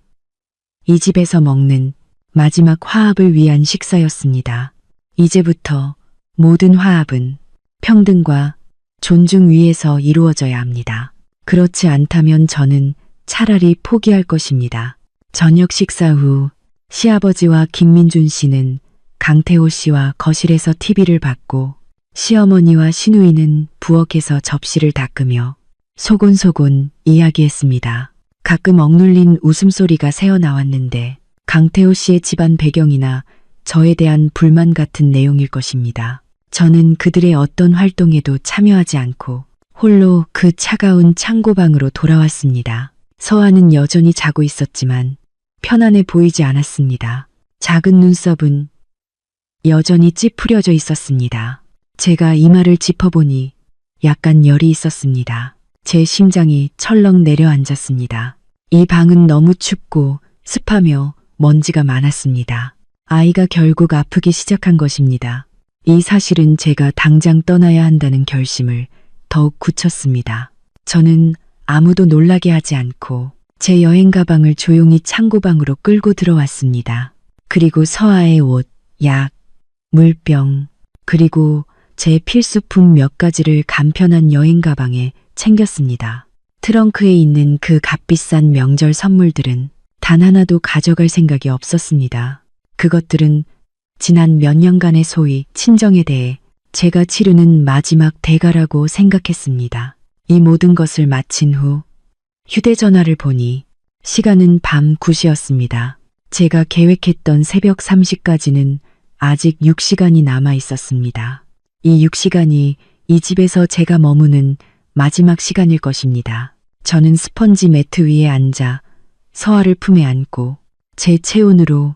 이 집에서 먹는 마지막 화합을 위한 식사였습니다. 이제부터 모든 화합은 평등과 존중 위에서 이루어져야 합니다. 그렇지 않다면 저는 차라리 포기할 것입니다. 저녁 식사 후 시아버지와 김민준 씨는 강태호 씨와 거실에서 TV를 봤고 시어머니와 시누이는 부엌에서 접시를 닦으며 소곤소곤 이야기했습니다. 가끔 억눌린 웃음소리가 새어나왔는데 강태호 씨의 집안 배경이나 저에 대한 불만 같은 내용일 것입니다. 저는 그들의 어떤 활동에도 참여하지 않고 홀로 그 차가운 창고방으로 돌아왔습니다. 서아는 여전히 자고 있었지만 편안해 보이지 않았습니다. 작은 눈썹은 여전히 찌푸려져 있었습니다. 제가 이마를 짚어보니 약간 열이 있었습니다. 제 심장이 철렁 내려앉았습니다. 이 방은 너무 춥고 습하며 먼지가 많았습니다. 아이가 결국 아프기 시작한 것입니다. 이 사실은 제가 당장 떠나야 한다는 결심을 더욱 굳혔습니다. 저는 아무도 놀라게 하지 않고 제 여행 가방을 조용히 창고방으로 끌고 들어왔습니다. 그리고 서아의 옷, 약, 물병, 그리고 제 필수품 몇 가지를 간편한 여행 가방에 챙겼습니다. 트렁크에 있는 그 값비싼 명절 선물들은 단 하나도 가져갈 생각이 없었습니다. 그것들은 지난 몇 년간의 소위 친정에 대해 제가 치르는 마지막 대가라고 생각했습니다. 이 모든 것을 마친 후 휴대전화를 보니 시간은 밤 9시였습니다. 제가 계획했던 새벽 3시까지는 아직 6시간이 남아 있었습니다. 이 6시간이 이 집에서 제가 머무는 마지막 시간일 것입니다. 저는 스펀지 매트 위에 앉아 서아를 품에 안고 제 체온으로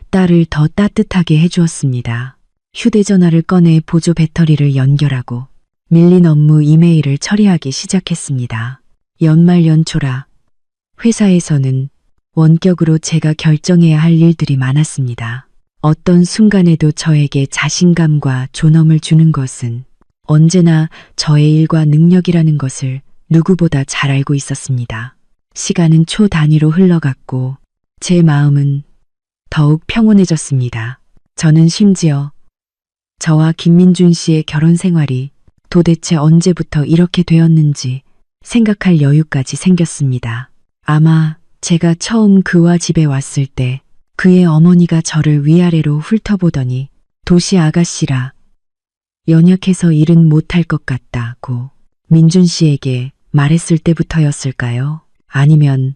딸을 더 따뜻하게 해주었습니다. 휴대전화를 꺼내 보조 배터리를 연결하고 밀린 업무 이메일을 처리하기 시작했습니다. 연말 연초라 회사에서는 원격으로 제가 결정해야 할 일들이 많았습니다. 어떤 순간에도 저에게 자신감과 존엄을 주는 것은 언제나 저의 일과 능력이라는 것을 누구보다 잘 알고 있었습니다. 시간은 초 단위로 흘러갔고 제 마음은 더욱 평온해졌습니다. 저는 심지어 저와 김민준 씨의 결혼 생활이 도대체 언제부터 이렇게 되었는지 생각할 여유까지 생겼습니다. 아마 제가 처음 그와 집에 왔을 때 그의 어머니가 저를 위아래로 훑어보더니 도시 아가씨라 연약해서 일은 못할 것 같다고 민준 씨에게 말했을 때부터였을까요? 아니면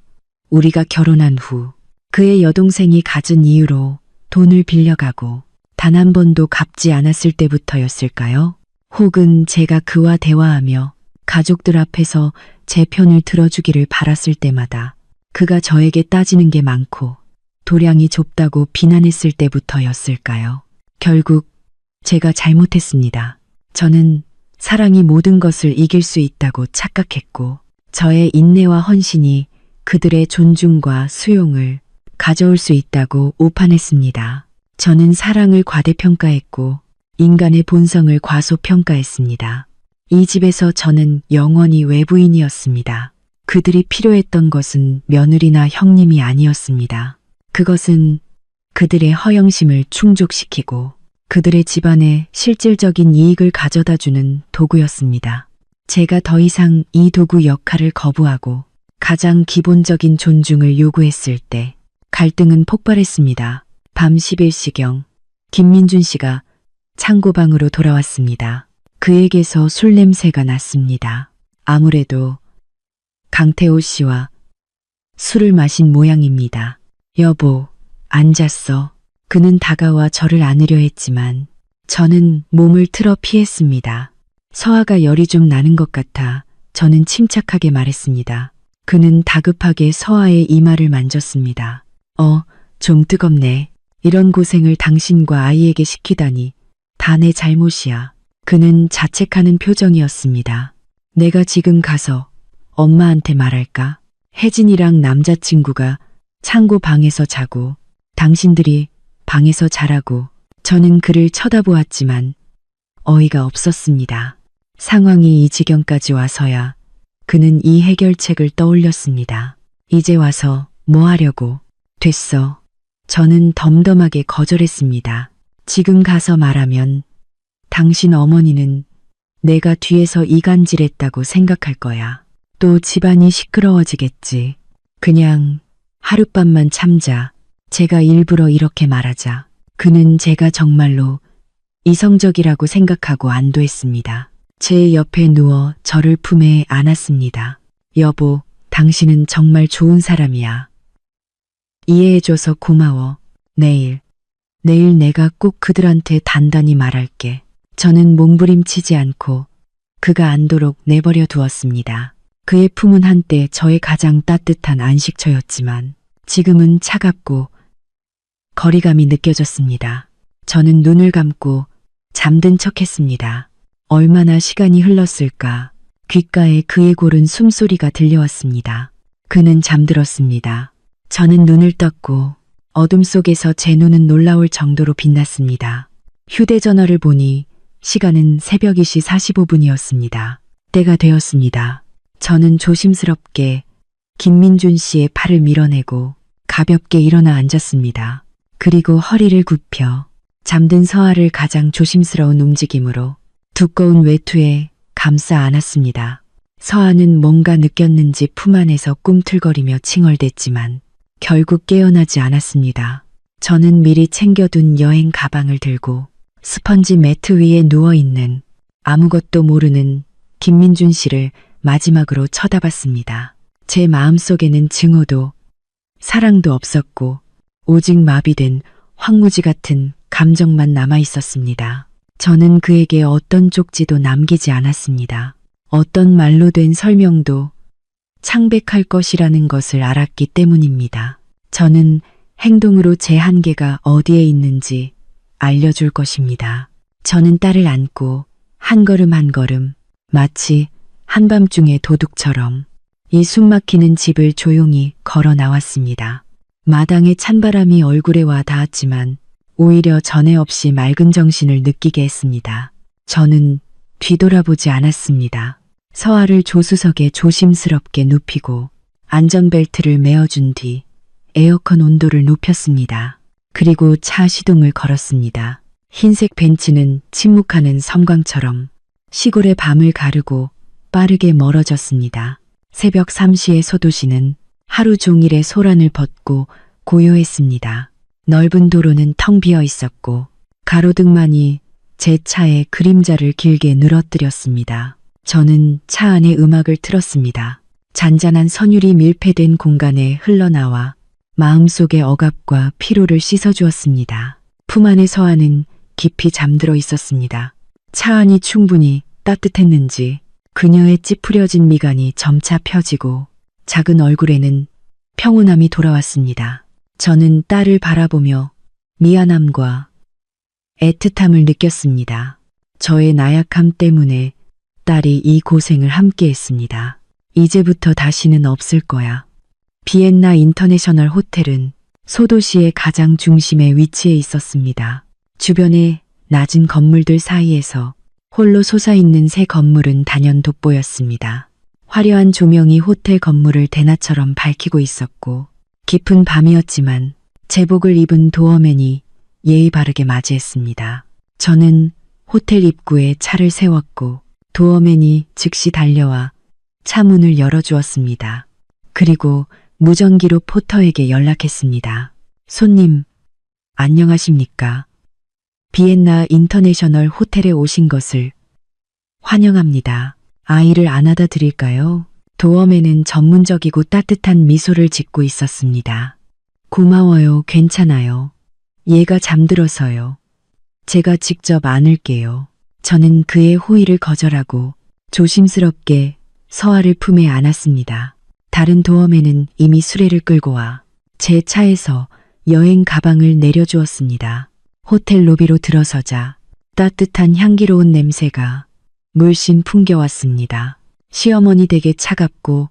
우리가 결혼한 후 그의 여동생이 가진 이유로 돈을 빌려가고 단 한 번도 갚지 않았을 때부터였을까요? 혹은 제가 그와 대화하며 가족들 앞에서 제 편을 들어주기를 바랐을 때마다 그가 저에게 따지는 게 많고 도량이 좁다고 비난했을 때부터였을까요? 결국 제가 잘못했습니다. 저는 사랑이 모든 것을 이길 수 있다고 착각했고 저의 인내와 헌신이 그들의 존중과 수용을 가져올 수 있다고 오판했습니다. 저는 사랑을 과대평가했고 인간의 본성을 과소평가했습니다. 이 집에서 저는 영원히 외부인이었습니다. 그들이 필요했던 것은 며느리나 형님이 아니었습니다. 그것은 그들의 허영심을 충족시키고 그들의 집안에 실질적인 이익을 가져다주는 도구였습니다. 제가 더 이상 이 도구 역할을 거부하고 가장 기본적인 존중을 요구했을 때 갈등은 폭발했습니다. 밤 11시경 김민준 씨가 창고방으로 돌아왔습니다. 그에게서 술 냄새가 났습니다. 아무래도 강태호 씨와 술을 마신 모양입니다. 여보, 앉았어. 그는 다가와 저를 안으려 했지만 저는 몸을 틀어 피했습니다. 서아가 열이 좀 나는 것 같아 저는 침착하게 말했습니다. 그는 다급하게 서아의 이마를 만졌습니다. 좀 뜨겁네. 이런 고생을 당신과 아이에게 시키다니 다 내 잘못이야. 그는 자책하는 표정이었습니다. 내가 지금 가서 엄마한테 말할까? 혜진이랑 남자친구가 창고 방에서 자고 당신들이 방에서 자라고 저는 그를 쳐다보았지만 어이가 없었습니다. 상황이 이 지경까지 와서야 그는 이 해결책을 떠올렸습니다. 이제 와서 뭐 하려고? 됐어. 저는 덤덤하게 거절했습니다. 지금 가서 말하면 당신 어머니는 내가 뒤에서 이간질했다고 생각할 거야. 또 집안이 시끄러워지겠지. 그냥 하룻밤만 참자. 제가 일부러 이렇게 말하자. 그는 제가 정말로 이성적이라고 생각하고 안도했습니다. 제 옆에 누워 저를 품에 안았습니다. 여보, 당신은 정말 좋은 사람이야. 이해해줘서 고마워. 내일 내가 꼭 그들한테 단단히 말할게. 저는 몸부림치지 않고 그가 안도록 내버려 두었습니다. 그의 품은 한때 저의 가장 따뜻한 안식처였지만 지금은 차갑고 거리감이 느껴졌습니다. 저는 눈을 감고 잠든 척했습니다. 얼마나 시간이 흘렀을까. 귓가에 그의 고른 숨소리가 들려왔습니다. 그는 잠들었습니다. 저는 눈을 떴고 어둠 속에서 제 눈은 놀라울 정도로 빛났습니다. 휴대전화를 보니 시간은 새벽 2시 45분이었습니다. 때가 되었습니다. 저는 조심스럽게 김민준 씨의 팔을 밀어내고 가볍게 일어나 앉았습니다. 그리고 허리를 굽혀 잠든 서아를 가장 조심스러운 움직임으로 두꺼운 외투에 감싸 안았습니다. 서아는 뭔가 느꼈는지 품 안에서 꿈틀거리며 칭얼댔지만 결국 깨어나지 않았습니다. 저는 미리 챙겨둔 여행 가방을 들고 스펀지 매트 위에 누워있는 아무것도 모르는 김민준 씨를 마지막으로 쳐다봤습니다. 제 마음속에는 증오도 사랑도 없었고 오직 마비된 황무지 같은 감정만 남아 있었습니다. 저는 그에게 어떤 쪽지도 남기지 않았습니다. 어떤 말로 된 설명도 창백할 것이라는 것을 알았기 때문입니다. 저는 행동으로 제 한계가 어디에 있는지 알려줄 것입니다. 저는 딸을 안고 한 걸음 한 걸음 마치 한밤중의 도둑처럼 이 숨막히는 집을 조용히 걸어 나왔습니다. 마당에 찬바람이 얼굴에 와 닿았지만 오히려 전에 없이 맑은 정신을 느끼게 했습니다. 저는 뒤돌아보지 않았습니다. 서아를 조수석에 조심스럽게 눕히고 안전벨트를 메어준 뒤 에어컨 온도를 높였습니다. 그리고 차 시동을 걸었습니다. 흰색 벤츠는 침묵하는 섬광처럼 시골의 밤을 가르고 빠르게 멀어졌습니다. 새벽 3시의 소도시는 하루 종일의 소란을 벗고 고요했습니다. 넓은 도로는 텅 비어 있었고 가로등만이 제 차의 그림자를 길게 늘어뜨렸습니다. 저는 차 안에 음악을 틀었습니다. 잔잔한 선율이 밀폐된 공간에 흘러나와 마음속의 억압과 피로를 씻어주었습니다. 품 안의 서아는 깊이 잠들어 있었습니다. 차 안이 충분히 따뜻했는지 그녀의 찌푸려진 미간이 점차 펴지고 작은 얼굴에는 평온함이 돌아왔습니다. 저는 딸을 바라보며 미안함과 애틋함을 느꼈습니다. 저의 나약함 때문에 딸이 이 고생을 함께 했습니다. 이제부터 다시는 없을 거야. 비엔나 인터내셔널 호텔은 소도시의 가장 중심에 위치해 있었습니다. 주변의 낮은 건물들 사이에서 홀로 솟아있는 새 건물은 단연 돋보였습니다. 화려한 조명이 호텔 건물을 대낮처럼 밝히고 있었고 깊은 밤이었지만 제복을 입은 도어맨이 예의 바르게 맞이했습니다. 저는 호텔 입구에 차를 세웠고 도어맨이 즉시 달려와 차 문을 열어주었습니다. 그리고 무전기로 포터에게 연락했습니다. 손님, 안녕하십니까? 비엔나 인터내셔널 호텔에 오신 것을 환영합니다. 아이를 안아다 드릴까요? 도어맨은 전문적이고 따뜻한 미소를 짓고 있었습니다. 고마워요. 괜찮아요. 얘가 잠들어서요. 제가 직접 안을게요. 저는 그의 호의를 거절하고 조심스럽게 서아를 품에 안았습니다. 다른 도어맨은 이미 수레를 끌고 와 제 차에서 여행 가방을 내려주었습니다. 호텔 로비로 들어서자 따뜻한 향기로운 냄새가 물씬 풍겨왔습니다. 시어머니 댁의 차갑고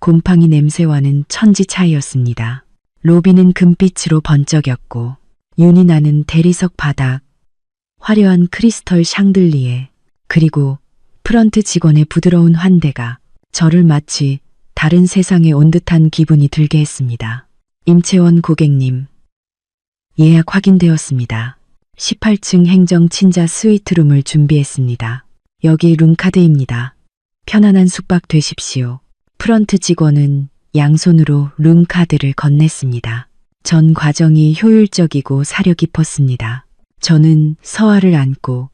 곰팡이 냄새와는 천지 차이였습니다. 로비는 금빛으로 번쩍였고 윤이 나는 대리석 바닥, 화려한 크리스털 샹들리에, 그리고 프런트 직원의 부드러운 환대가 저를 마치 다른 세상에 온 듯한 기분이 들게 했습니다. 임채원 고객님, 예약 확인되었습니다. 18층 행정 친자 스위트룸을 준비했습니다. 여기 룸카드입니다. 편안한 숙박 되십시오. 프런트 직원은 양손으로 룸카드를 건넸습니다. 전 과정이 효율적이고 사려 깊었습니다. 저는 서아를 안고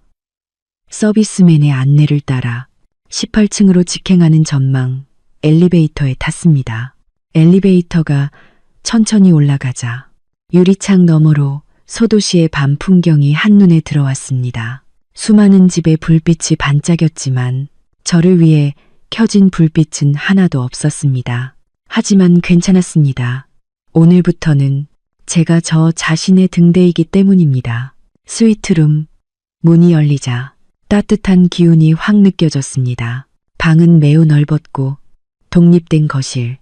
서비스맨의 안내를 따라 18층으로 직행하는 전망 엘리베이터에 탔습니다. 엘리베이터가 천천히 올라가자 유리창 너머로 소도시의 밤 풍경이 한눈에 들어왔습니다. 수많은 집의 불빛이 반짝였지만 저를 위해 켜진 불빛은 하나도 없었습니다. 하지만 괜찮았습니다. 오늘부터는 제가 저 자신의 등대이기 때문입니다. 스위트룸 문이 열리자 따뜻한 기운이 확 느껴졌습니다. 방은 매우 넓었고 독립된 거실,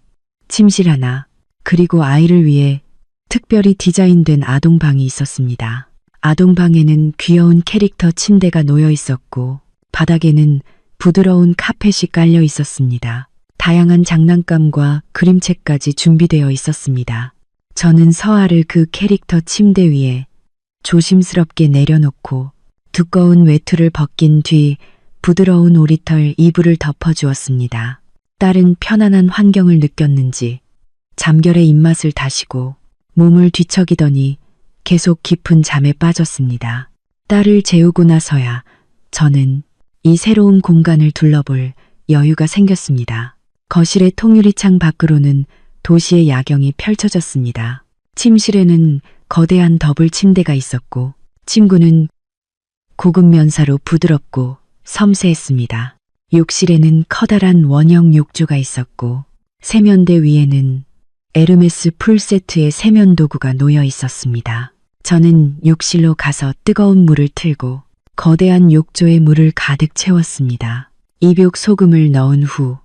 침실 하나, 그리고 아이를 위해 특별히 디자인된 아동방이 있었습니다. 아동방에는 귀여운 캐릭터 침대가 놓여 있었고 바닥에는 부드러운 카펫이 깔려 있었습니다. 다양한 장난감과 그림책까지 준비되어 있었습니다. 저는 서아를 그 캐릭터 침대 위에 조심스럽게 내려놓고 두꺼운 외투를 벗긴 뒤 부드러운 오리털 이불을 덮어주었습니다. 딸은 편안한 환경을 느꼈는지 잠결에 입맛을 다시고 몸을 뒤척이더니 계속 깊은 잠에 빠졌습니다. 딸을 재우고 나서야 저는 이 새로운 공간을 둘러볼 여유가 생겼습니다. 거실의 통유리창 밖으로는 도시의 야경이 펼쳐졌습니다. 침실에는 거대한 더블 침대가 있었고 침구는 고급 면사로 부드럽고 섬세했습니다. 욕실에는 커다란 원형 욕조가 있었고 세면대 위에는 에르메스 풀세트의 세면 도구가 놓여 있었습니다. 저는 욕실로 가서 뜨거운 물을 틀고 거대한 욕조에 물을 가득 채웠습니다. 입욕 소금을 넣은 후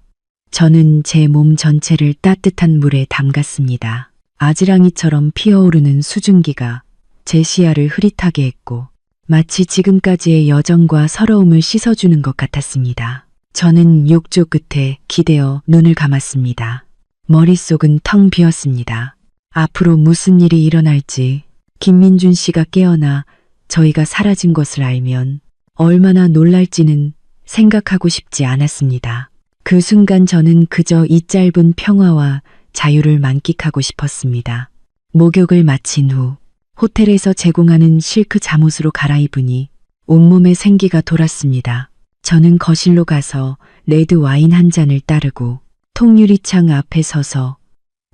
저는 제 몸 전체를 따뜻한 물에 담갔습니다. 아지랑이처럼 피어오르는 수증기가 제 시야를 흐릿하게 했고 마치 지금까지의 여정과 서러움을 씻어주는 것 같았습니다. 저는 욕조 끝에 기대어 눈을 감았습니다. 머릿속은 텅 비었습니다. 앞으로 무슨 일이 일어날지, 김민준 씨가 깨어나 저희가 사라진 것을 알면 얼마나 놀랄지는 생각하고 싶지 않았습니다. 그 순간 저는 그저 이 짧은 평화와 자유를 만끽하고 싶었습니다. 목욕을 마친 후 호텔에서 제공하는 실크 잠옷으로 갈아입으니 온몸에 생기가 돌았습니다. 저는 거실로 가서 레드 와인 한 잔을 따르고 통유리창 앞에 서서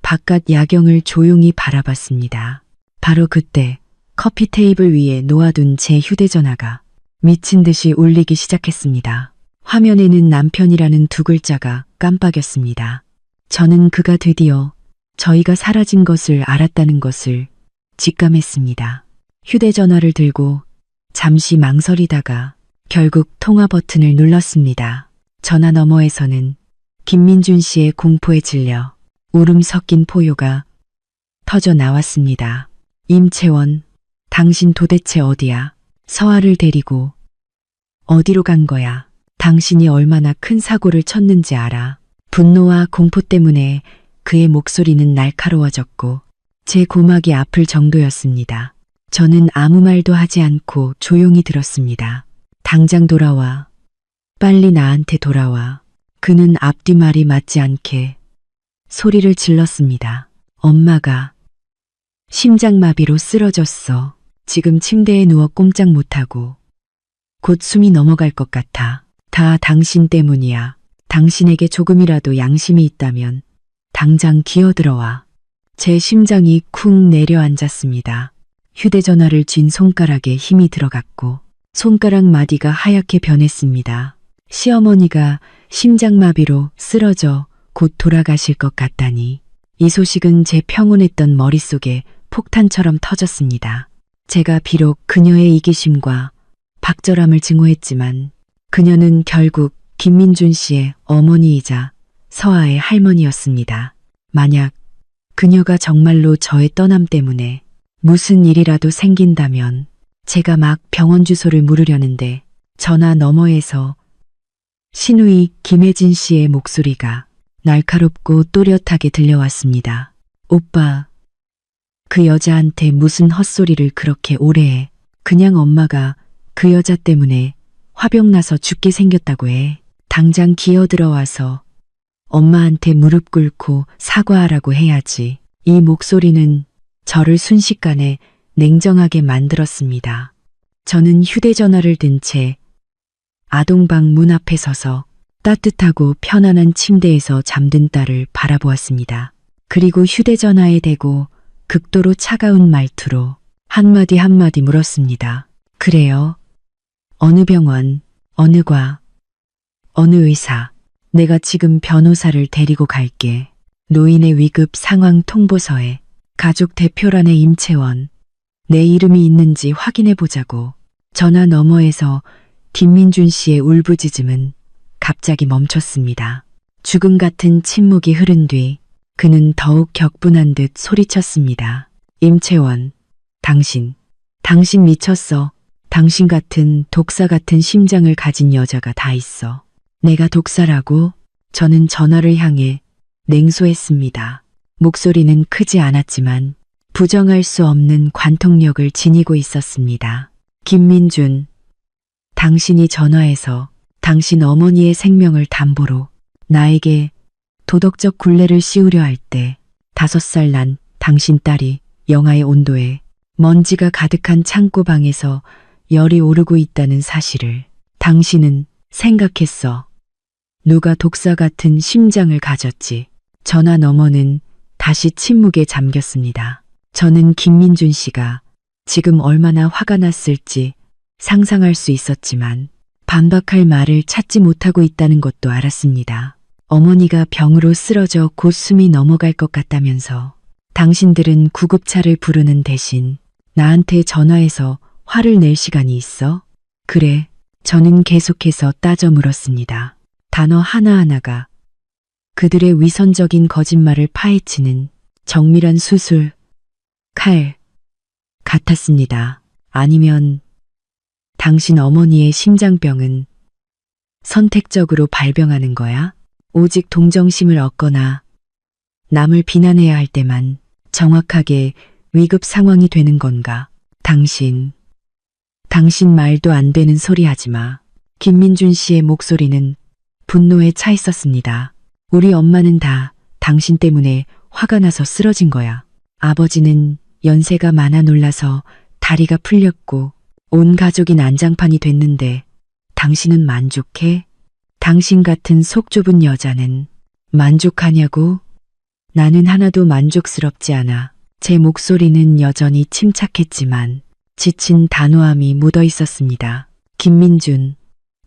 바깥 야경을 조용히 바라봤습니다. 바로 그때 커피 테이블 위에 놓아둔 제 휴대전화가 미친 듯이 울리기 시작했습니다. 화면에는 남편이라는 두 글자가 깜빡였습니다. 저는 그가 드디어 저희가 사라진 것을 알았다는 것을 직감했습니다. 휴대전화를 들고 잠시 망설이다가 결국 통화 버튼을 눌렀습니다. 전화 너머에서는 김민준 씨의 공포에 질려 울음 섞인 포효가 터져 나왔습니다. 임채원, 당신 도대체 어디야? 서아를 데리고 어디로 간 거야? 당신이 얼마나 큰 사고를 쳤는지 알아? 분노와 공포 때문에 그의 목소리는 날카로워졌고 제 고막이 아플 정도였습니다. 저는 아무 말도 하지 않고 조용히 들었습니다. 당장 돌아와. 빨리 나한테 돌아와. 그는 앞뒤말이 맞지 않게 소리를 질렀습니다. 엄마가 심장마비로 쓰러졌어. 지금 침대에 누워 꼼짝 못하고 곧 숨이 넘어갈 것 같아. 다 당신 때문이야. 당신에게 조금이라도 양심이 있다면 당장 기어들어와. 제 심장이 쿵 내려앉았습니다. 휴대전화를 쥔 손가락에 힘이 들어갔고 손가락 마디가 하얗게 변했습니다. 시어머니가 심장마비로 쓰러져 곧 돌아가실 것 같다니. 이 소식은 제 평온했던 머릿속에 폭탄처럼 터졌습니다. 제가 비록 그녀의 이기심과 박절함을 증오했지만 그녀는 결국 김민준 씨의 어머니이자 서아의 할머니였습니다. 만약 그녀가 정말로 저의 떠남 때문에 무슨 일이라도 생긴다면 제가 막 병원 주소를 물으려는데 전화 너머에서 신우이 김혜진 씨의 목소리가 날카롭고 또렷하게 들려왔습니다. 오빠, 그 여자한테 무슨 헛소리를 그렇게 오래 해. 그냥 엄마가 그 여자 때문에 화병 나서 죽게 생겼다고 해. 당장 기어들어와서 엄마한테 무릎 꿇고 사과하라고 해야지. 이 목소리는 저를 순식간에 냉정하게 만들었습니다. 저는 휴대전화를 든 채 아동방 문 앞에 서서 따뜻하고 편안한 침대에서 잠든 딸을 바라보았습니다. 그리고 휴대전화에 대고 극도로 차가운 말투로 한마디 한마디 물었습니다. 그래요? 어느 병원, 어느 과, 어느 의사? 내가 지금 변호사를 데리고 갈게. 노인의 위급 상황 통보서에 가족 대표란에 임채원. 내 이름이 있는지 확인해 보자고. 전화 너머에서 김민준 씨의 울부짖음은 갑자기 멈췄습니다. 죽음 같은 침묵이 흐른 뒤 그는 더욱 격분한 듯 소리쳤습니다. 임채원, 당신 미쳤어. 당신 같은 독사 같은 심장을 가진 여자가 다 있어. 내가 독사라고? 저는 전화를 향해 냉소했습니다. 목소리는 크지 않았지만 부정할 수 없는 관통력을 지니고 있었습니다. 김민준, 당신이 전화해서 당신 어머니의 생명을 담보로 나에게 도덕적 굴레를 씌우려 할 때 5살 난 당신 딸이 영하의 온도에 먼지가 가득한 창고방에서 열이 오르고 있다는 사실을 당신은 생각했어. 누가 독사 같은 심장을 가졌지. 전화 너머는 다시 침묵에 잠겼습니다. 저는 김민준 씨가 지금 얼마나 화가 났을지 상상할 수 있었지만 반박할 말을 찾지 못하고 있다는 것도 알았습니다. 어머니가 병으로 쓰러져 곧 숨이 넘어갈 것 같다면서 당신들은 구급차를 부르는 대신 나한테 전화해서 화를 낼 시간이 있어? 그래, 저는 계속해서 따져 물었습니다. 단어 하나하나가 그들의 위선적인 거짓말을 파헤치는 정밀한 수술, 칼 같았습니다. 아니면 당신 어머니의 심장병은 선택적으로 발병하는 거야? 오직 동정심을 얻거나 남을 비난해야 할 때만 정확하게 위급 상황이 되는 건가? 당신 말도 안 되는 소리 하지 마. 김민준 씨의 목소리는 분노에 차 있었습니다. 우리 엄마는 다 당신 때문에 화가 나서 쓰러진 거야. 아버지는 연세가 많아 놀라서 다리가 풀렸고 온 가족이 난장판이 됐는데 당신은 만족해? 당신 같은 속 좁은 여자는 만족하냐고? 나는 하나도 만족스럽지 않아. 제 목소리는 여전히 침착했지만 지친 단호함이 묻어 있었습니다. 김민준,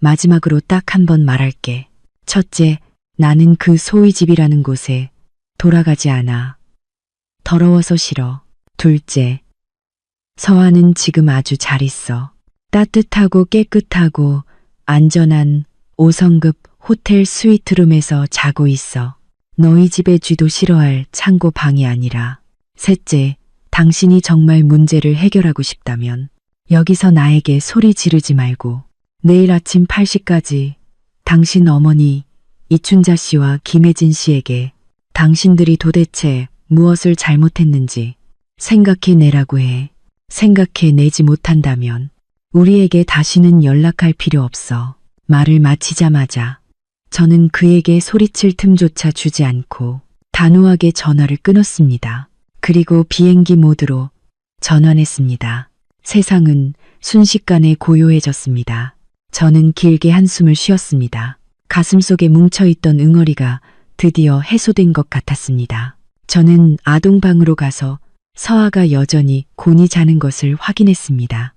마지막으로 딱 한 번 말할게. 첫째, 나는 그 소위 집이라는 곳에 돌아가지 않아. 더러워서 싫어. 둘째, 서아는 지금 아주 잘 있어. 따뜻하고 깨끗하고 안전한 5성급 호텔 스위트룸에서 자고 있어. 너희 집의 쥐도 싫어할 창고 방이 아니라. 셋째, 당신이 정말 문제를 해결하고 싶다면 여기서 나에게 소리 지르지 말고 내일 아침 8시까지 당신 어머니 이춘자 씨와 김혜진 씨에게 당신들이 도대체 무엇을 잘못했는지 생각해내라고 해. 생각해내지 못한다면 우리에게 다시는 연락할 필요 없어. 말을 마치자마자 저는 그에게 소리칠 틈조차 주지 않고 단호하게 전화를 끊었습니다. 그리고 비행기 모드로 전환했습니다. 세상은 순식간에 고요해졌습니다. 저는 길게 한숨을 쉬었습니다. 가슴속에 뭉쳐있던 응어리가 드디어 해소된 것 같았습니다. 저는 아동방으로 가서 서아가 여전히 곤히 자는 것을 확인했습니다.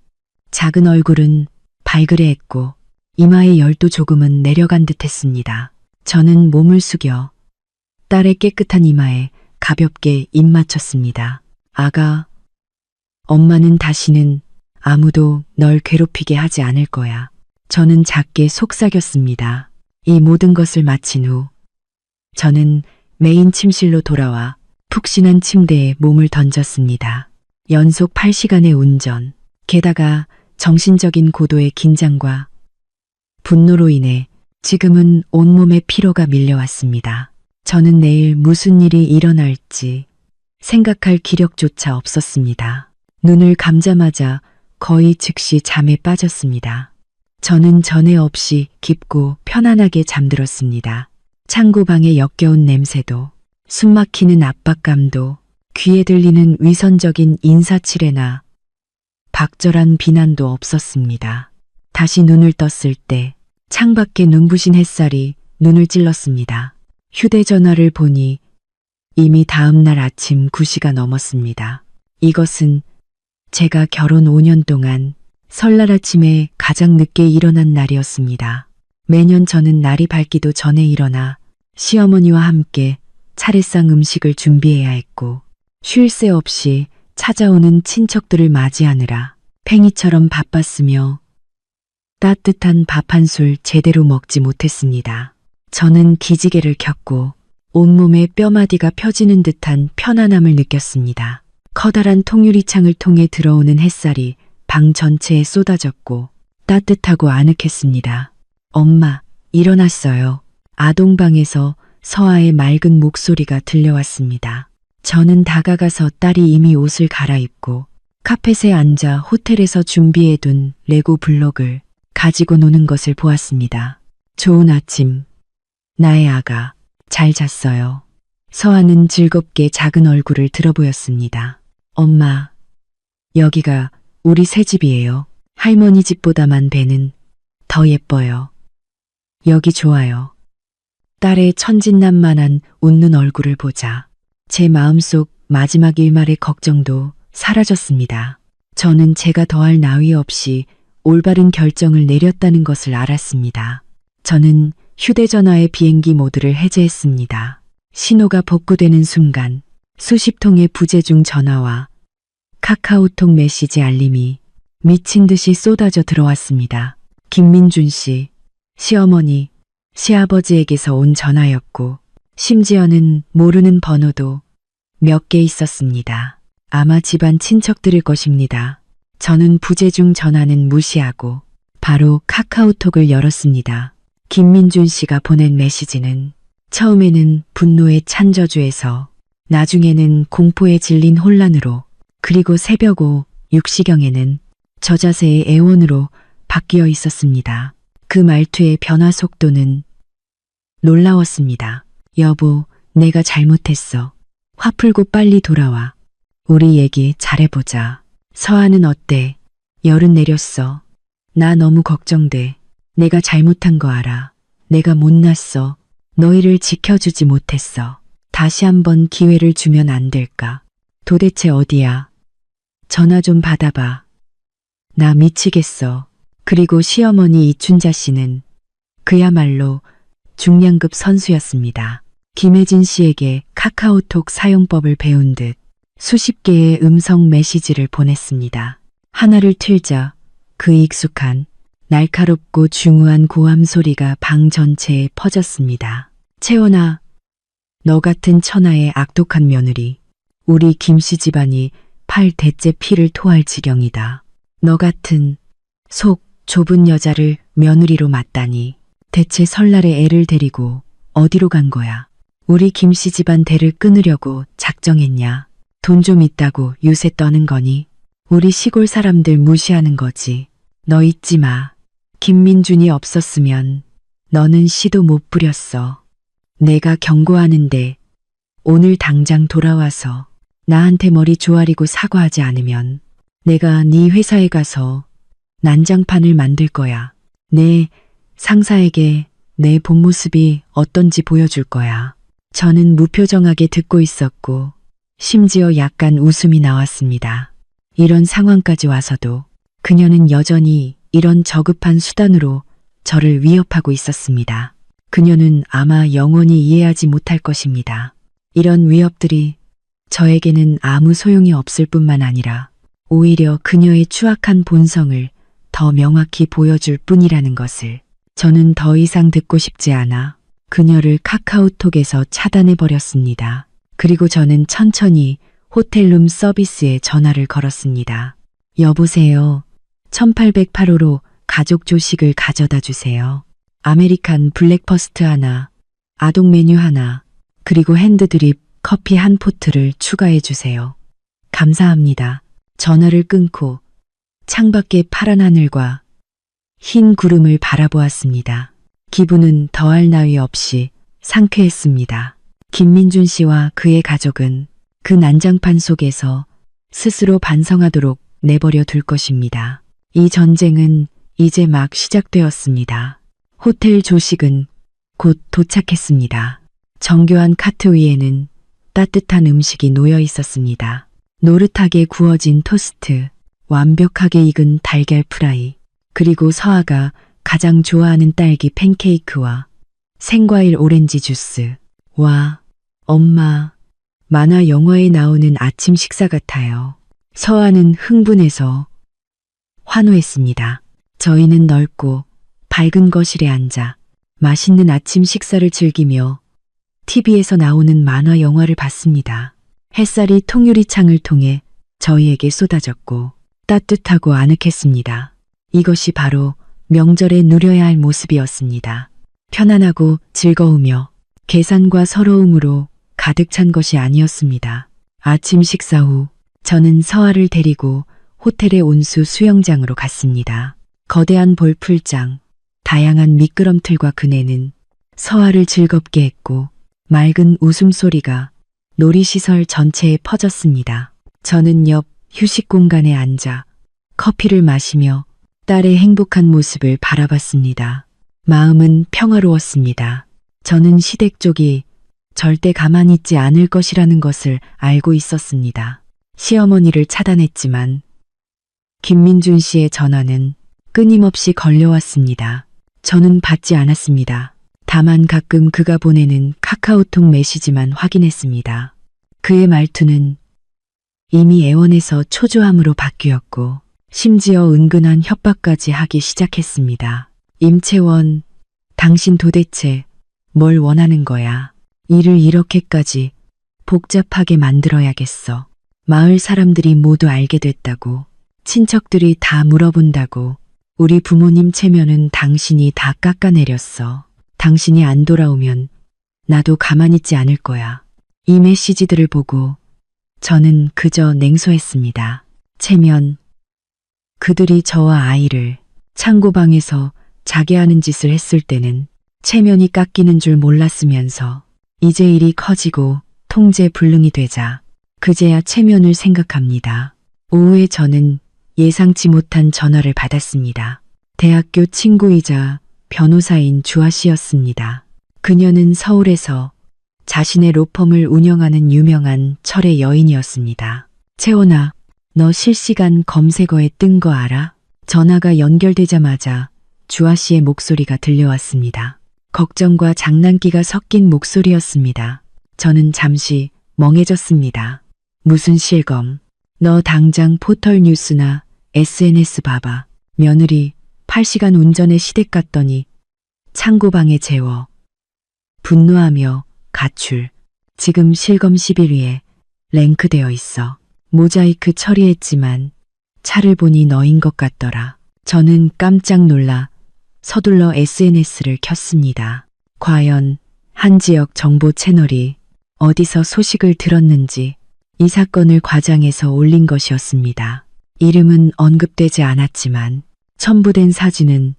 작은 얼굴은 발그레했고 이마의 열도 조금은 내려간 듯했습니다. 저는 몸을 숙여 딸의 깨끗한 이마에 가볍게 입 맞췄습니다. 아가, 엄마는 다시는 아무도 널 괴롭히게 하지 않을 거야. 저는 작게 속삭였습니다. 이 모든 것을 마친 후 저는 메인 침실로 돌아와 푹신한 침대에 몸을 던졌습니다. 연속 8시간의 운전, 게다가 정신적인 고도의 긴장과 분노로 인해 지금은 온몸에 피로가 밀려왔습니다. 저는 내일 무슨 일이 일어날지 생각할 기력조차 없었습니다. 눈을 감자마자 거의 즉시 잠에 빠졌습니다. 저는 전에 없이 깊고 편안하게 잠들었습니다. 창고방의 역겨운 냄새도 숨막히는 압박감도 귀에 들리는 위선적인 인사치레나 박절한 비난도 없었습니다. 다시 눈을 떴을 때 창밖에 눈부신 햇살이 눈을 찔렀습니다. 휴대전화를 보니 이미 다음 날 아침 9시가 넘었습니다. 이것은 제가 결혼 5년 동안 설날 아침에 가장 늦게 일어난 날이었습니다. 매년 저는 날이 밝기도 전에 일어나 시어머니와 함께 차례상 음식을 준비해야 했고 쉴 새 없이 찾아오는 친척들을 맞이하느라 팽이처럼 바빴으며 따뜻한 밥 한 술 제대로 먹지 못했습니다. 저는 기지개를 켰고 온몸에 뼈마디가 펴지는 듯한 편안함을 느꼈습니다. 커다란 통유리창을 통해 들어오는 햇살이 방 전체에 쏟아졌고 따뜻하고 아늑했습니다. 엄마, 일어났어요. 아동방에서 서아의 맑은 목소리가 들려왔습니다. 저는 다가가서 딸이 이미 옷을 갈아입고 카펫에 앉아 호텔에서 준비해둔 레고 블록을 가지고 노는 것을 보았습니다. 좋은 아침. 나의 아가, 잘 잤어요. 서아는 즐겁게 작은 얼굴을 들어 보였습니다. 엄마, 여기가 우리 새 집이에요. 할머니 집보다만 배는 더 예뻐요. 여기 좋아요. 딸의 천진난만한 웃는 얼굴을 보자 제 마음속 마지막 일말의 걱정도 사라졌습니다. 저는 제가 더할 나위 없이 올바른 결정을 내렸다는 것을 알았습니다. 저는 휴대전화의 비행기 모드를 해제했습니다. 신호가 복구되는 순간 수십 통의 부재중 전화와 카카오톡 메시지 알림이 미친 듯이 쏟아져 들어왔습니다. 김민준 씨, 시어머니, 시아버지에게서 온 전화였고 심지어는 모르는 번호도 몇 개 있었습니다. 아마 집안 친척들일 것입니다. 저는 부재중 전화는 무시하고 바로 카카오톡을 열었습니다. 김민준 씨가 보낸 메시지는 처음에는 분노에 찬 저주에서 나중에는 공포에 질린 혼란으로 그리고 새벽 5, 6시경에는 저자세의 애원으로 바뀌어 있었습니다. 그 말투의 변화 속도는 놀라웠습니다. 여보, 내가 잘못했어. 화 풀고 빨리 돌아와. 우리 얘기 잘해보자. 서아는 어때? 열은 내렸어. 나 너무 걱정돼. 내가 잘못한 거 알아. 내가 못났어. 너희를 지켜주지 못했어. 다시 한번 기회를 주면 안 될까? 도대체 어디야? 전화 좀 받아봐. 나 미치겠어. 그리고 시어머니 이춘자 씨는 그야말로 중량급 선수였습니다. 김혜진 씨에게 카카오톡 사용법을 배운 듯 수십 개의 음성 메시지를 보냈습니다. 하나를 틀자 그 익숙한 날카롭고 중후한 고함 소리가 방 전체에 퍼졌습니다. 채원아, 너 같은 천하의 악독한 며느리, 우리 김씨 집안이 8대째 피를 토할 지경이다. 너 같은 속 좁은 여자를 며느리로 맞다니. 대체 설날에 애를 데리고 어디로 간 거야? 우리 김씨 집안 대를 끊으려고 작정했냐? 돈 좀 있다고 유세 떠는 거니? 우리 시골 사람들 무시하는 거지. 너 잊지 마. 김민준이 없었으면 너는 씨도 못 부렸어. 내가 경고하는데 오늘 당장 돌아와서 나한테 머리 조아리고 사과하지 않으면 내가 네 회사에 가서 난장판을 만들 거야. 내 상사에게 내 본 모습이 어떤지 보여줄 거야. 저는 무표정하게 듣고 있었고 심지어 약간 웃음이 나왔습니다. 이런 상황까지 와서도 그녀는 여전히 이런 저급한 수단으로 저를 위협하고 있었습니다. 그녀는 아마 영원히 이해하지 못할 것입니다. 이런 위협들이 저에게는 아무 소용이 없을 뿐만 아니라 오히려 그녀의 추악한 본성을 더 명확히 보여줄 뿐이라는 것을 저는 더 이상 듣고 싶지 않아 그녀를 카카오톡에서 차단해 버렸습니다. 그리고 저는 천천히 호텔룸 서비스에 전화를 걸었습니다. 여보세요. 1808호로 가족 조식을 가져다 주세요. 아메리칸 블랙퍼스트 하나, 아동 메뉴 하나, 그리고 핸드드립 커피 한 포트를 추가해 주세요. 감사합니다. 전화를 끊고 창밖의 파란 하늘과 흰 구름을 바라보았습니다. 기분은 더할 나위 없이 상쾌했습니다. 김민준 씨와 그의 가족은 그 난장판 속에서 스스로 반성하도록 내버려 둘 것입니다. 이 전쟁은 이제 막 시작되었습니다. 호텔 조식은 곧 도착했습니다. 정교한 카트 위에는 따뜻한 음식이 놓여 있었습니다. 노릇하게 구워진 토스트, 완벽하게 익은 달걀 프라이, 그리고 서아가 가장 좋아하는 딸기 팬케이크와 생과일 오렌지 주스. 와, 엄마, 만화 영화에 나오는 아침 식사 같아요. 서아는 흥분해서 환호했습니다. 저희는 넓고 밝은 거실에 앉아 맛있는 아침 식사를 즐기며 TV에서 나오는 만화 영화를 봤습니다. 햇살이 통유리 창을 통해 저희에게 쏟아졌고 따뜻하고 아늑했습니다. 이것이 바로 명절에 누려야 할 모습이었습니다. 편안하고 즐거우며 계산과 서러움으로 가득 찬 것이 아니었습니다. 아침 식사 후 저는 서아를 데리고 호텔의 온수 수영장으로 갔습니다. 거대한 볼풀장, 다양한 미끄럼틀과 그네는 서아를 즐겁게 했고 맑은 웃음소리가 놀이시설 전체에 퍼졌습니다. 저는 옆 휴식 공간에 앉아 커피를 마시며 딸의 행복한 모습을 바라봤습니다. 마음은 평화로웠습니다. 저는 시댁 쪽이 절대 가만히 있지 않을 것이라는 것을 알고 있었습니다. 시어머니를 차단했지만 김민준 씨의 전화는 끊임없이 걸려왔습니다. 저는 받지 않았습니다. 다만 가끔 그가 보내는 카카오톡 메시지만 확인했습니다. 그의 말투는 이미 애원에서 초조함으로 바뀌었고 심지어 은근한 협박까지 하기 시작했습니다. 임채원, 당신 도대체 뭘 원하는 거야? 일을 이렇게까지 복잡하게 만들어야겠어. 마을 사람들이 모두 알게 됐다고. 친척들이 다 물어본다고. 우리 부모님 체면은 당신이 다 깎아내렸어. 당신이 안 돌아오면 나도 가만히 있지 않을 거야. 이 메시지들을 보고 저는 그저 냉소했습니다. 체면. 그들이 저와 아이를 창고방에서 자게 하는 짓을 했을 때는 체면이 깎이는 줄 몰랐으면서 이제 일이 커지고 통제 불능이 되자 그제야 체면을 생각합니다. 오후에 저는 예상치 못한 전화를 받았습니다. 대학교 친구이자 변호사인 주아 씨였습니다. 그녀는 서울에서 자신의 로펌을 운영하는 유명한 철의 여인이었습니다. 채원아, 너 실시간 검색어에 뜬 거 알아? 전화가 연결되자마자 주아 씨의 목소리가 들려왔습니다. 걱정과 장난기가 섞인 목소리였습니다. 저는 잠시 멍해졌습니다. 무슨 실검? 너 당장 포털 뉴스나 SNS 봐봐. 며느리 8시간 운전에 시댁 갔더니 창고방에 재워. 분노하며 가출. 지금 실검 11위에 랭크되어 있어. 모자이크 처리했지만 차를 보니 너인 것 같더라. 저는 깜짝 놀라 서둘러 SNS를 켰습니다. 과연 한 지역 정보 채널이 어디서 소식을 들었는지 이 사건을 과장해서 올린 것이었습니다. 이름은 언급되지 않았지만 첨부된 사진은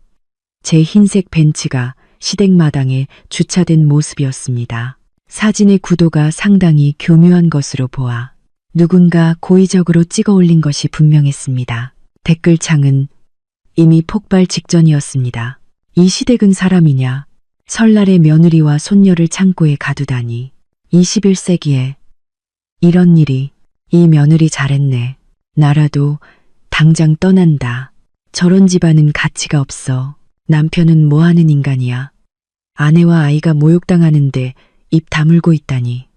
제 흰색 벤츠가 시댁 마당에 주차된 모습이었습니다. 사진의 구도가 상당히 교묘한 것으로 보아 누군가 고의적으로 찍어 올린 것이 분명했습니다. 댓글창은 이미 폭발 직전이었습니다. 이 시댁은 사람이냐? 설날에 며느리와 손녀를 창고에 가두다니. 21세기에 이런 일이. 이 며느리 잘했네. 나라도 당장 떠난다. 저런 집안은 가치가 없어. 남편은 뭐하는 인간이야. 아내와 아이가 모욕당하는데 입 다물고 있다니.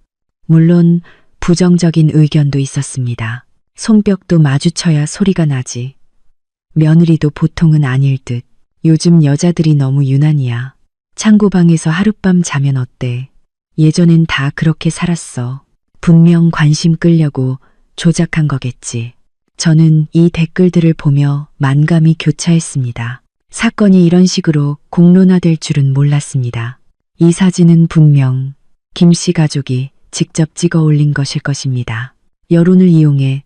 물론 부정적인 의견도 있었습니다. 손뼉도 마주쳐야 소리가 나지. 며느리도 보통은 아닐 듯. 요즘 여자들이 너무 유난이야. 창고방에서 하룻밤 자면 어때? 예전엔 다 그렇게 살았어. 분명 관심 끌려고 조작한 거겠지. 저는 이 댓글들을 보며 만감이 교차했습니다. 사건이 이런 식으로 공론화될 줄은 몰랐습니다. 이 사진은 분명 김 씨 가족이 직접 찍어 올린 것일 것입니다. 여론을 이용해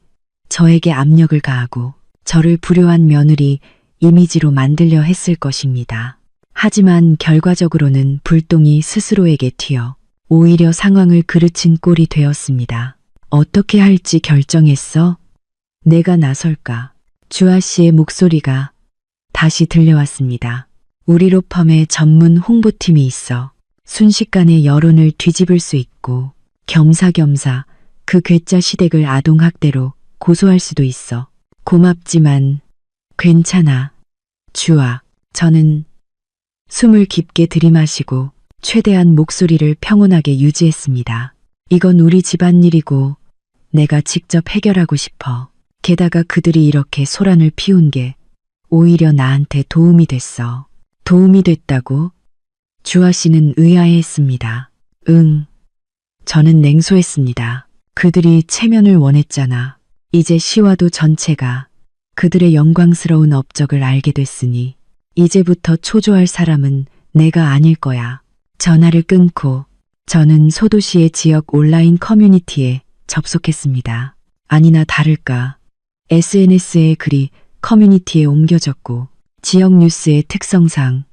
저에게 압력을 가하고 저를 불효한 며느리 이미지로 만들려 했을 것입니다. 하지만 결과적으로는 불똥이 스스로에게 튀어 오히려 상황을 그르친 꼴이 되었습니다. 어떻게 할지 결정했어? 내가 나설까? 주아 씨의 목소리가 다시 들려왔습니다. 우리 로펌에 전문 홍보팀이 있어. 순식간에 여론을 뒤집을 수 있고 겸사겸사 그 괴짜 시댁을 아동학대로 고소할 수도 있어. 고맙지만 괜찮아. 주아. 저는 숨을 깊게 들이마시고 최대한 목소리를 평온하게 유지했습니다. 이건 우리 집안일이고 내가 직접 해결하고 싶어. 게다가 그들이 이렇게 소란을 피운 게 오히려 나한테 도움이 됐어. 도움이 됐다고? 주아 씨는 의아해했습니다. 응. 저는 냉소했습니다. 그들이 체면을 원했잖아. 이제 시와도 전체가 그들의 영광스러운 업적을 알게 됐으니 이제부터 초조할 사람은 내가 아닐 거야. 전화를 끊고 저는 소도시의 지역 온라인 커뮤니티에 접속했습니다. 아니나 다를까 SNS의 글이 커뮤니티에 옮겨졌고 지역 뉴스의 특성상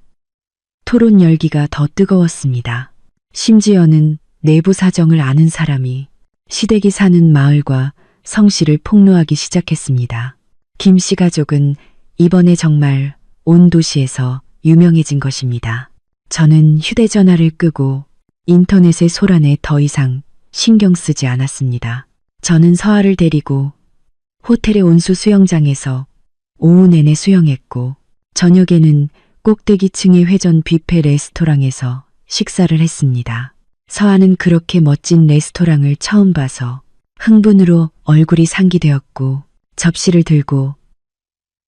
토론 열기가 더 뜨거웠습니다. 심지어는 내부 사정을 아는 사람이 시댁이 사는 마을과 성씨를 폭로하기 시작했습니다. 김 씨 가족은 이번에 정말 온 도시에서 유명해진 것입니다. 저는 휴대전화를 끄고 인터넷의 소란에 더 이상 신경 쓰지 않았습니다. 저는 서아를 데리고 호텔의 온수 수영장에서 오후 내내 수영했고 저녁에는 꼭대기층의 회전 뷔페 레스토랑에서 식사를 했습니다. 서아는 그렇게 멋진 레스토랑을 처음 봐서 흥분으로 얼굴이 상기되었고 접시를 들고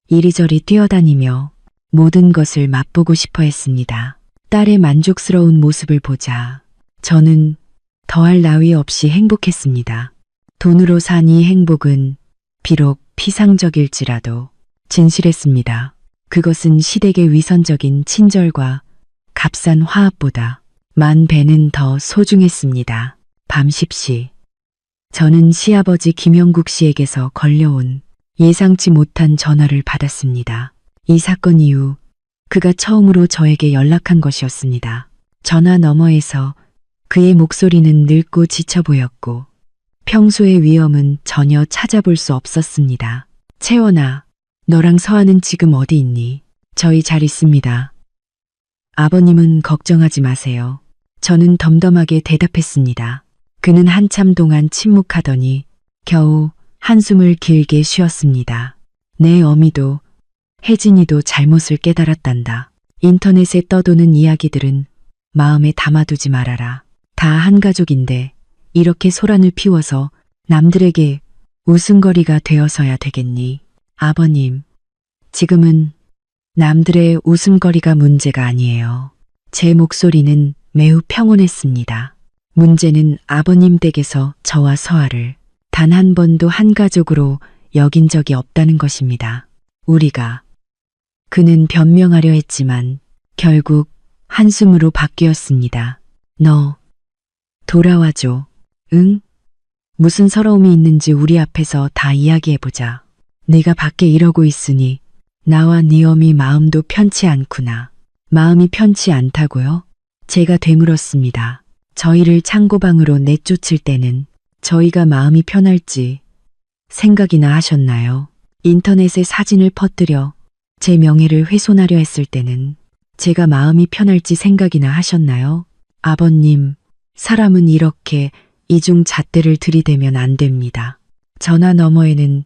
이리저리 뛰어다니며 모든 것을 맛보고 싶어 했습니다. 딸의 만족스러운 모습을 보자 저는 더할 나위 없이 행복했습니다. 돈으로 산 이 행복은 비록 피상적일지라도 진실했습니다. 그것은 시댁의 위선적인 친절과 값싼 화합보다 만 배는 더 소중했습니다. 밤 10시. 저는 시아버지 김영국 씨에게서 걸려온 예상치 못한 전화를 받았습니다. 이 사건 이후 그가 처음으로 저에게 연락한 것이었습니다. 전화 너머에서 그의 목소리는 늙고 지쳐 보였고 평소의 위험은 전혀 찾아볼 수 없었습니다. 채원아, 너랑 서아는 지금 어디 있니? 저희 잘 있습니다. 아버님은 걱정하지 마세요. 저는 덤덤하게 대답했습니다. 그는 한참 동안 침묵하더니 겨우 한숨을 길게 쉬었습니다. 내 어미도 혜진이도 잘못을 깨달았단다. 인터넷에 떠도는 이야기들은 마음에 담아두지 말아라. 다 한 가족인데 이렇게 소란을 피워서 남들에게 웃음거리가 되어서야 되겠니? 아버님, 지금은 남들의 웃음거리가 문제가 아니에요. 제 목소리는 매우 평온했습니다. 문제는 아버님 댁에서 저와 서아를 단 한 번도 한 가족으로 여긴 적이 없다는 것입니다. 우리가 그는 변명하려 했지만 결국 한숨으로 바뀌었습니다. 너 돌아와줘. 응? 무슨 서러움이 있는지 우리 앞에서 다 이야기해보자. 네가 밖에 이러고 있으니 나와 네 어미 마음도 편치 않구나. 마음이 편치 않다고요? 제가 되물었습니다. 저희를 창고방으로 내쫓을 때는 저희가 마음이 편할지 생각이나 하셨나요? 인터넷에 사진을 퍼뜨려 제 명예를 훼손하려 했을 때는 제가 마음이 편할지 생각이나 하셨나요? 아버님, 사람은 이렇게 이중잣대를 들이대면 안 됩니다. 전화 너머에는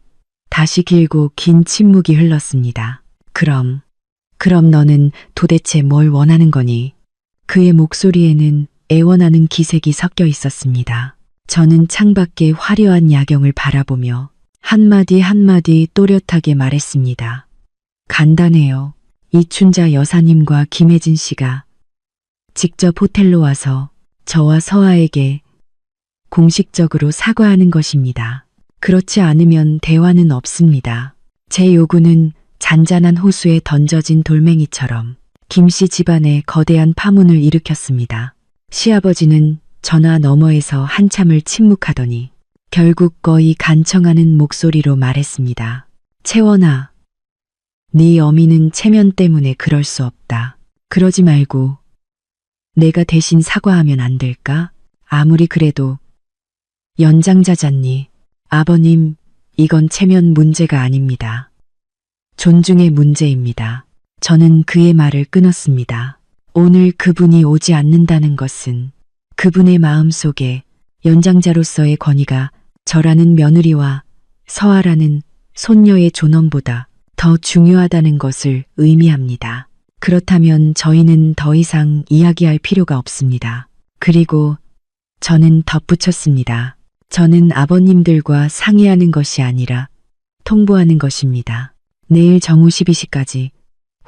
다시 길고 긴 침묵이 흘렀습니다. 그럼 너는 도대체 뭘 원하는 거니? 그의 목소리에는 애원하는 기색이 섞여 있었습니다. 저는 창밖의 화려한 야경을 바라보며 한마디 한마디 또렷하게 말했습니다. 간단해요. 이춘자 여사님과 김혜진 씨가 직접 호텔로 와서 저와 서아에게 공식적으로 사과하는 것입니다. 그렇지 않으면 대화는 없습니다. 제 요구는 잔잔한 호수에 던져진 돌멩이처럼 김 씨 집안에 거대한 파문을 일으켰습니다. 시아버지는 전화 너머에서 한참을 침묵하더니 결국 거의 간청하는 목소리로 말했습니다. 채원아, 네 어미는 체면 때문에 그럴 수 없다. 그러지 말고 내가 대신 사과하면 안 될까? 아무리 그래도 연장자잖니. 아버님, 이건 체면 문제가 아닙니다. 존중의 문제입니다. 저는 그의 말을 끊었습니다. 오늘 그분이 오지 않는다는 것은 그분의 마음속에 연장자로서의 권위가 저라는 며느리와 서아라는 손녀의 존엄보다 더 중요하다는 것을 의미합니다. 그렇다면 저희는 더 이상 이야기할 필요가 없습니다. 그리고 저는 덧붙였습니다. 저는 아버님들과 상의하는 것이 아니라 통보하는 것입니다. 내일 정오 12시까지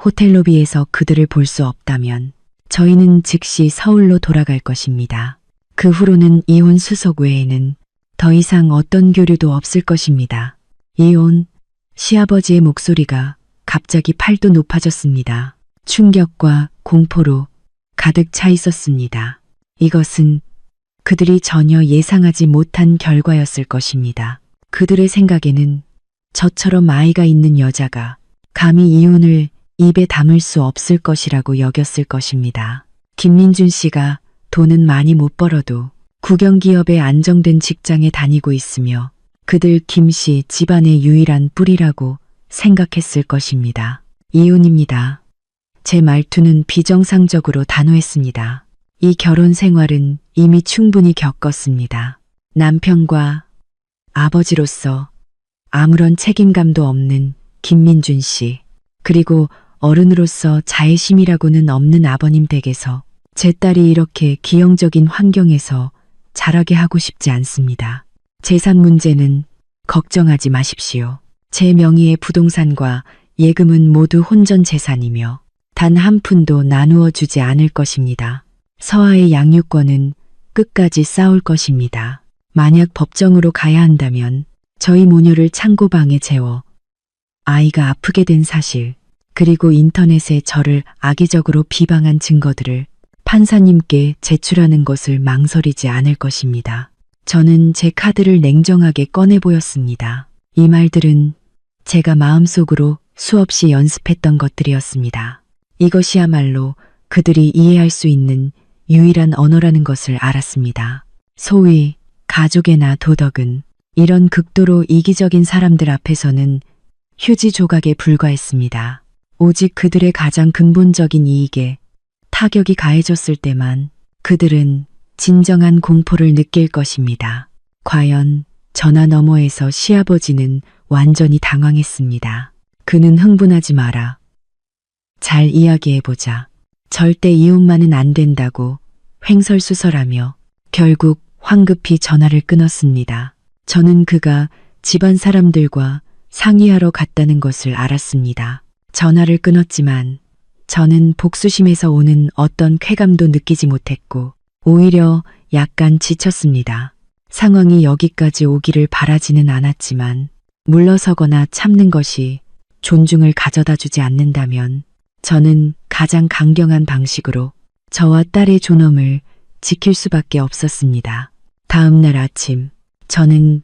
호텔 로비에서 그들을 볼 수 없다면 저희는 즉시 서울로 돌아갈 것입니다. 그 후로는 이혼 수속 외에는 더 이상 어떤 교류도 없을 것입니다. 이혼, 시아버지의 목소리가 갑자기 8도 높아졌습니다. 충격과 공포로 가득 차 있었습니다. 이것은 그들이 전혀 예상하지 못한 결과였을 것입니다. 그들의 생각에는 저처럼 아이가 있는 여자가 감히 이혼을 입에 담을 수 없을 것이라고 여겼을 것입니다. 김민준 씨가 돈은 많이 못 벌어도 국영기업의 안정된 직장에 다니고 있으며 그들 김씨 집안의 유일한 뿌리라고 생각했을 것입니다. 이혼입니다. 제 말투는 비정상적으로 단호했습니다. 이 결혼 생활은 이미 충분히 겪었습니다. 남편과 아버지로서 아무런 책임감도 없는 김민준 씨, 그리고 어른으로서 자애심이라고는 없는 아버님 댁에서 제 딸이 이렇게 기형적인 환경에서 자라게 하고 싶지 않습니다. 재산 문제는 걱정하지 마십시오. 제 명의의 부동산과 예금은 모두 혼전 재산이며 단 한 푼도 나누어 주지 않을 것입니다. 서아의 양육권은 끝까지 싸울 것입니다. 만약 법정으로 가야 한다면 저희 모녀를 창고방에 재워 아이가 아프게 된 사실, 그리고 인터넷에 저를 악의적으로 비방한 증거들을 판사님께 제출하는 것을 망설이지 않을 것입니다. 저는 제 카드를 냉정하게 꺼내 보였습니다. 이 말들은 제가 마음속으로 수없이 연습했던 것들이었습니다. 이것이야말로 그들이 이해할 수 있는 유일한 언어라는 것을 알았습니다. 소위 가족애나 도덕은 이런 극도로 이기적인 사람들 앞에서는 휴지 조각에 불과했습니다. 오직 그들의 가장 근본적인 이익에 타격이 가해졌을 때만 그들은 진정한 공포를 느낄 것입니다. 과연 전화 너머에서 시아버지는 완전히 당황했습니다. 그는 흥분하지 마라. 잘 이야기해보자. 절대 이혼만은 안 된다고 횡설수설하며 결국 황급히 전화를 끊었습니다. 저는 그가 집안 사람들과 상의하러 갔다는 것을 알았습니다. 전화를 끊었지만 저는 복수심에서 오는 어떤 쾌감도 느끼지 못했고 오히려 약간 지쳤습니다. 상황이 여기까지 오기를 바라지는 않았지만 물러서거나 참는 것이 존중을 가져다 주지 않는다면 저는 가장 강경한 방식으로 저와 딸의 존엄을 지킬 수밖에 없었습니다. 다음 날 아침 저는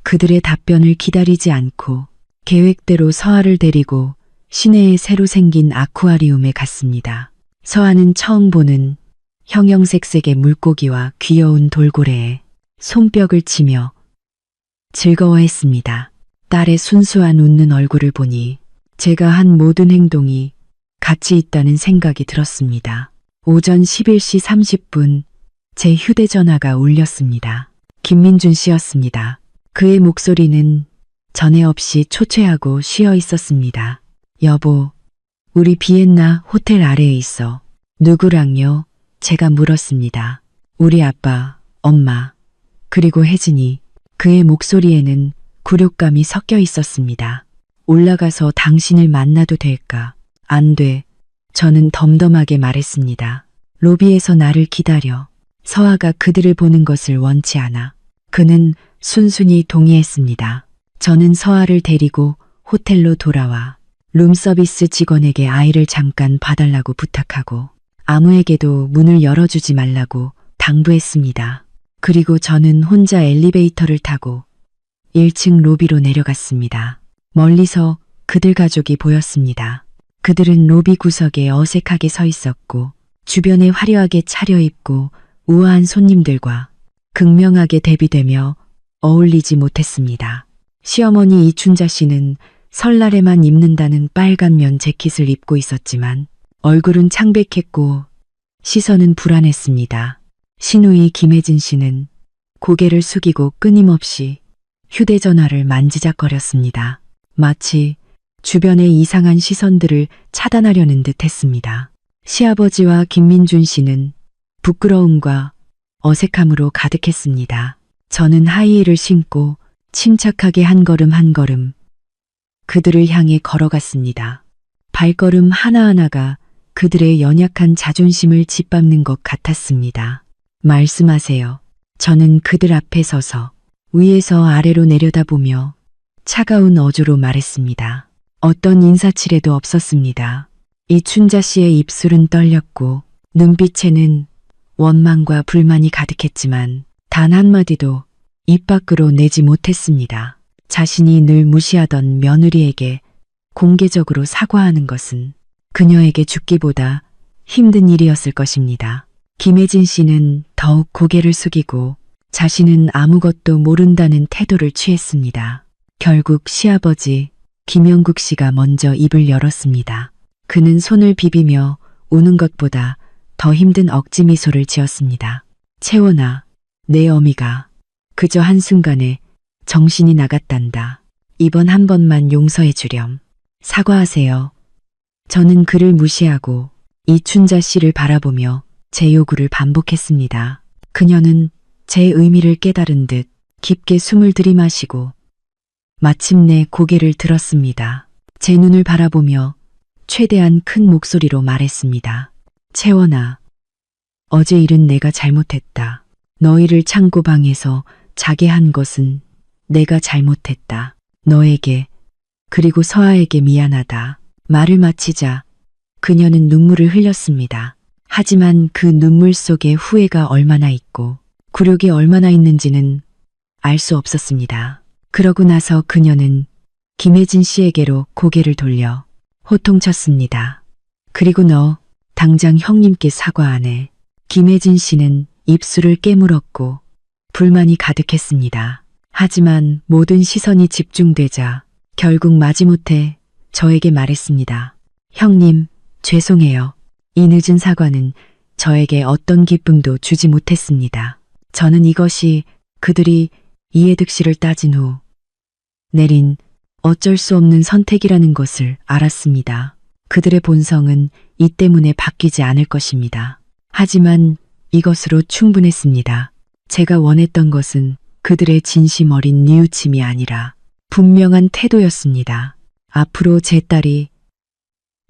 그들의 답변을 기다리지 않고 계획대로 서아를 데리고 시내에 새로 생긴 아쿠아리움에 갔습니다. 서아는 처음 보는 형형색색의 물고기와 귀여운 돌고래에 손뼉을 치며 즐거워했습니다. 딸의 순수한 웃는 얼굴을 보니 제가 한 모든 행동이 가치 있다는 생각이 들었습니다. 오전 11시 30분 제 휴대전화가 울렸습니다. 김민준 씨였습니다. 그의 목소리는 전에 없이 초췌하고 쉬어 있었습니다. 여보, 우리 비엔나 호텔 아래에 있어. 누구랑요? 제가 물었습니다. 우리 아빠, 엄마, 그리고 혜진이. 그의 목소리에는 굴욕감이 섞여 있었습니다. 올라가서 당신을 만나도 될까? 안 돼. 저는 덤덤하게 말했습니다. 로비에서 나를 기다려. 서아가 그들을 보는 것을 원치 않아. 그는 순순히 동의했습니다. 저는 서아를 데리고 호텔로 돌아와 룸서비스 직원에게 아이를 잠깐 봐달라고 부탁하고 아무에게도 문을 열어주지 말라고 당부했습니다. 그리고 저는 혼자 엘리베이터를 타고 1층 로비로 내려갔습니다. 멀리서 그들 가족이 보였습니다. 그들은 로비 구석에 어색하게 서 있었고 주변에 화려하게 차려입고 우아한 손님들과 극명하게 대비되며 어울리지 못했습니다. 시어머니 이춘자 씨는 설날에만 입는다는 빨간 면 재킷을 입고 있었지만 얼굴은 창백했고 시선은 불안했습니다. 시누이 김혜진 씨는 고개를 숙이고 끊임없이 휴대전화를 만지작거렸습니다. 마치 주변의 이상한 시선들을 차단하려는 듯 했습니다. 시아버지와 김민준 씨는 부끄러움과 어색함으로 가득했습니다. 저는 하이힐을 신고 침착하게 한 걸음 한 걸음 그들을 향해 걸어갔습니다. 발걸음 하나하나가 그들의 연약한 자존심을 짓밟는 것 같았습니다. 말씀하세요. 저는 그들 앞에 서서 위에서 아래로 내려다보며 차가운 어조로 말했습니다. 어떤 인사치레도 없었습니다. 이춘자 씨의 입술은 떨렸고 눈빛에는 원망과 불만이 가득했지만 단 한마디도 입 밖으로 내지 못했습니다. 자신이 늘 무시하던 며느리에게 공개적으로 사과하는 것은 그녀에게 죽기보다 힘든 일이었을 것입니다. 김혜진 씨는 더욱 고개를 숙이고 자신은 아무것도 모른다는 태도를 취했습니다. 결국 시아버지 김영국 씨가 먼저 입을 열었습니다. 그는 손을 비비며 우는 것보다 더 힘든 억지 미소를 지었습니다. 채원아, 내 어미가 그저 한순간에 정신이 나갔단다. 이번 한 번만 용서해 주렴. 사과하세요. 저는 그를 무시하고 이춘자 씨를 바라보며 제 요구를 반복했습니다. 그녀는 제 의미를 깨달은 듯 깊게 숨을 들이마시고 마침내 고개를 들었습니다. 제 눈을 바라보며 최대한 큰 목소리로 말했습니다. 채원아, 어제 일은 내가 잘못했다. 너희를 창고방에서 자게 한 것은 내가 잘못했다. 너에게 그리고 서아에게 미안하다. 말을 마치자 그녀는 눈물을 흘렸습니다. 하지만 그 눈물 속에 후회가 얼마나 있고 굴욕이 얼마나 있는지는 알 수 없었습니다. 그러고 나서 그녀는 김혜진 씨에게로 고개를 돌려 호통쳤습니다. 그리고 너 당장 형님께 사과하네. 김혜진 씨는 입술을 깨물었고 불만이 가득했습니다. 하지만 모든 시선이 집중되자 결국 마지못해 저에게 말했습니다. 형님, 죄송해요. 이 늦은 사과는 저에게 어떤 기쁨도 주지 못했습니다. 저는 이것이 그들이 이해득 씨를 따진 후 내린 어쩔 수 없는 선택이라는 것을 알았습니다. 그들의 본성은 이 때문에 바뀌지 않을 것입니다. 하지만 이것으로 충분했습니다. 제가 원했던 것은 그들의 진심 어린 뉘우침이 아니라 분명한 태도였습니다. 앞으로 제 딸이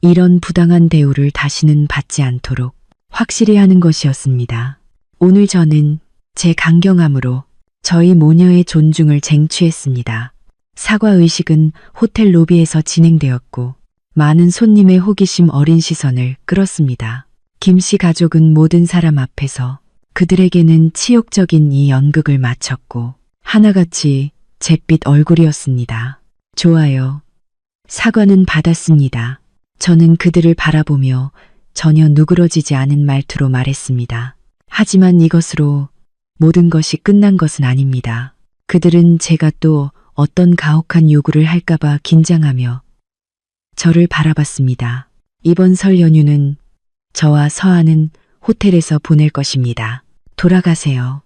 이런 부당한 대우를 다시는 받지 않도록 확실히 하는 것이었습니다. 오늘 저는 제 강경함으로 저희 모녀의 존중을 쟁취했습니다. 사과의식은 호텔 로비에서 진행되었고 많은 손님의 호기심 어린 시선을 끌었습니다. 김 씨 가족은 모든 사람 앞에서 그들에게는 치욕적인 이 연극을 마쳤고 하나같이 잿빛 얼굴이었습니다. 좋아요. 사과는 받았습니다. 저는 그들을 바라보며 전혀 누그러지지 않은 말투로 말했습니다. 하지만 이것으로 모든 것이 끝난 것은 아닙니다. 그들은 제가 또 어떤 가혹한 요구를 할까봐 긴장하며 저를 바라봤습니다. 이번 설 연휴는 저와 서아는 호텔에서 보낼 것입니다. 돌아가세요.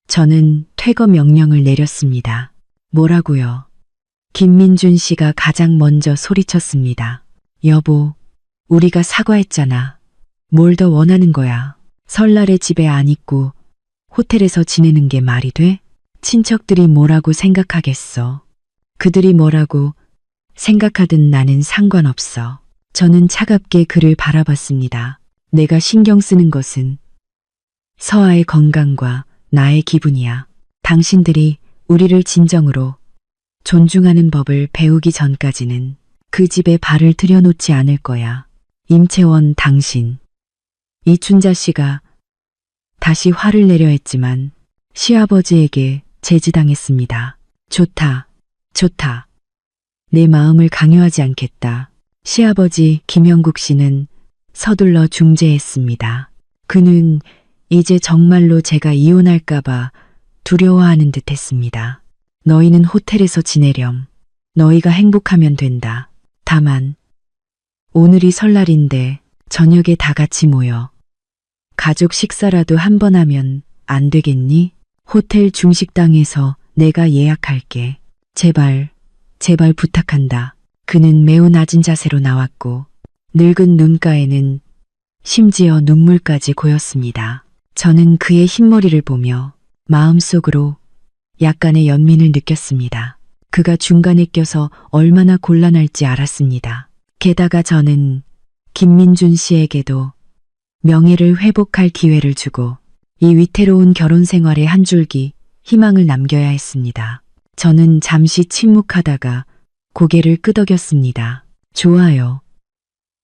저는 퇴거 명령을 내렸습니다. 뭐라고요? 김민준 씨가 가장 먼저 소리쳤습니다. 여보, 우리가 사과했잖아. 뭘 더 원하는 거야? 설날에 집에 안 있고 호텔에서 지내는 게 말이 돼? 친척들이 뭐라고 생각하겠어. 그들이 뭐라고 생각하든 나는 상관없어. 저는 차갑게 그를 바라봤습니다. 내가 신경 쓰는 것은 서아의 건강과 나의 기분이야. 당신들이 우리를 진정으로 존중하는 법을 배우기 전까지는 그 집에 발을 들여놓지 않을 거야. 임채원 당신. 이춘자 씨가 다시 화를 내려 했지만 시아버지에게 제지당했습니다. 좋다. 좋다. 내 마음을 강요하지 않겠다. 시아버지 김영국 씨는 서둘러 중재했습니다. 그는 이제 정말로 제가 이혼할까봐 두려워하는 듯 했습니다. 너희는 호텔에서 지내렴. 너희가 행복하면 된다. 다만 오늘이 설날인데 저녁에 다 같이 모여 가족 식사라도 한 번 하면 안 되겠니? 호텔 중식당에서 내가 예약할게. 제발, 제발 부탁한다. 그는 매우 낮은 자세로 나왔고 늙은 눈가에는 심지어 눈물까지 고였습니다. 저는 그의 흰머리를 보며 마음속으로 약간의 연민을 느꼈습니다. 그가 중간에 껴서 얼마나 곤란할지 알았습니다. 게다가 저는 김민준 씨에게도 명예를 회복할 기회를 주고 이 위태로운 결혼 생활에 한 줄기 희망을 남겨야 했습니다. 저는 잠시 침묵하다가 고개를 끄덕였습니다. 좋아요.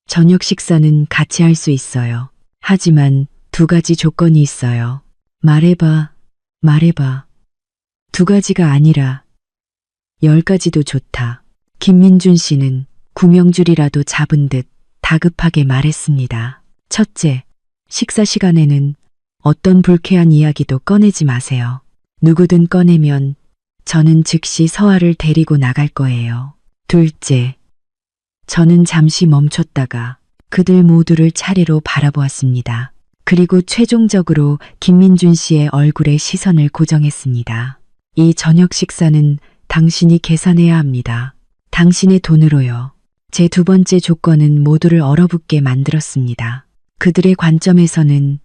저녁 식사는 같이 할 수 있어요. 하지만 2가지 조건이 있어요. 말해봐, 말해봐. 2가지가 아니라 10가지도 좋다. 김민준 씨는 구명줄이라도 잡은 듯 다급하게 말했습니다. 첫째, 식사 시간에는 어떤 불쾌한 이야기도 꺼내지 마세요. 누구든 꺼내면 저는 즉시 서아를 데리고 나갈 거예요. 둘째, 저는 잠시 멈췄다가 그들 모두를 차례로 바라보았습니다. 그리고 최종적으로 김민준 씨의 얼굴에 시선을 고정했습니다. 이 저녁 식사는 당신이 계산해야 합니다. 당신의 돈으로요. 제 두 번째 조건은 모두를 얼어붙게 만들었습니다. 그들의 관점에서는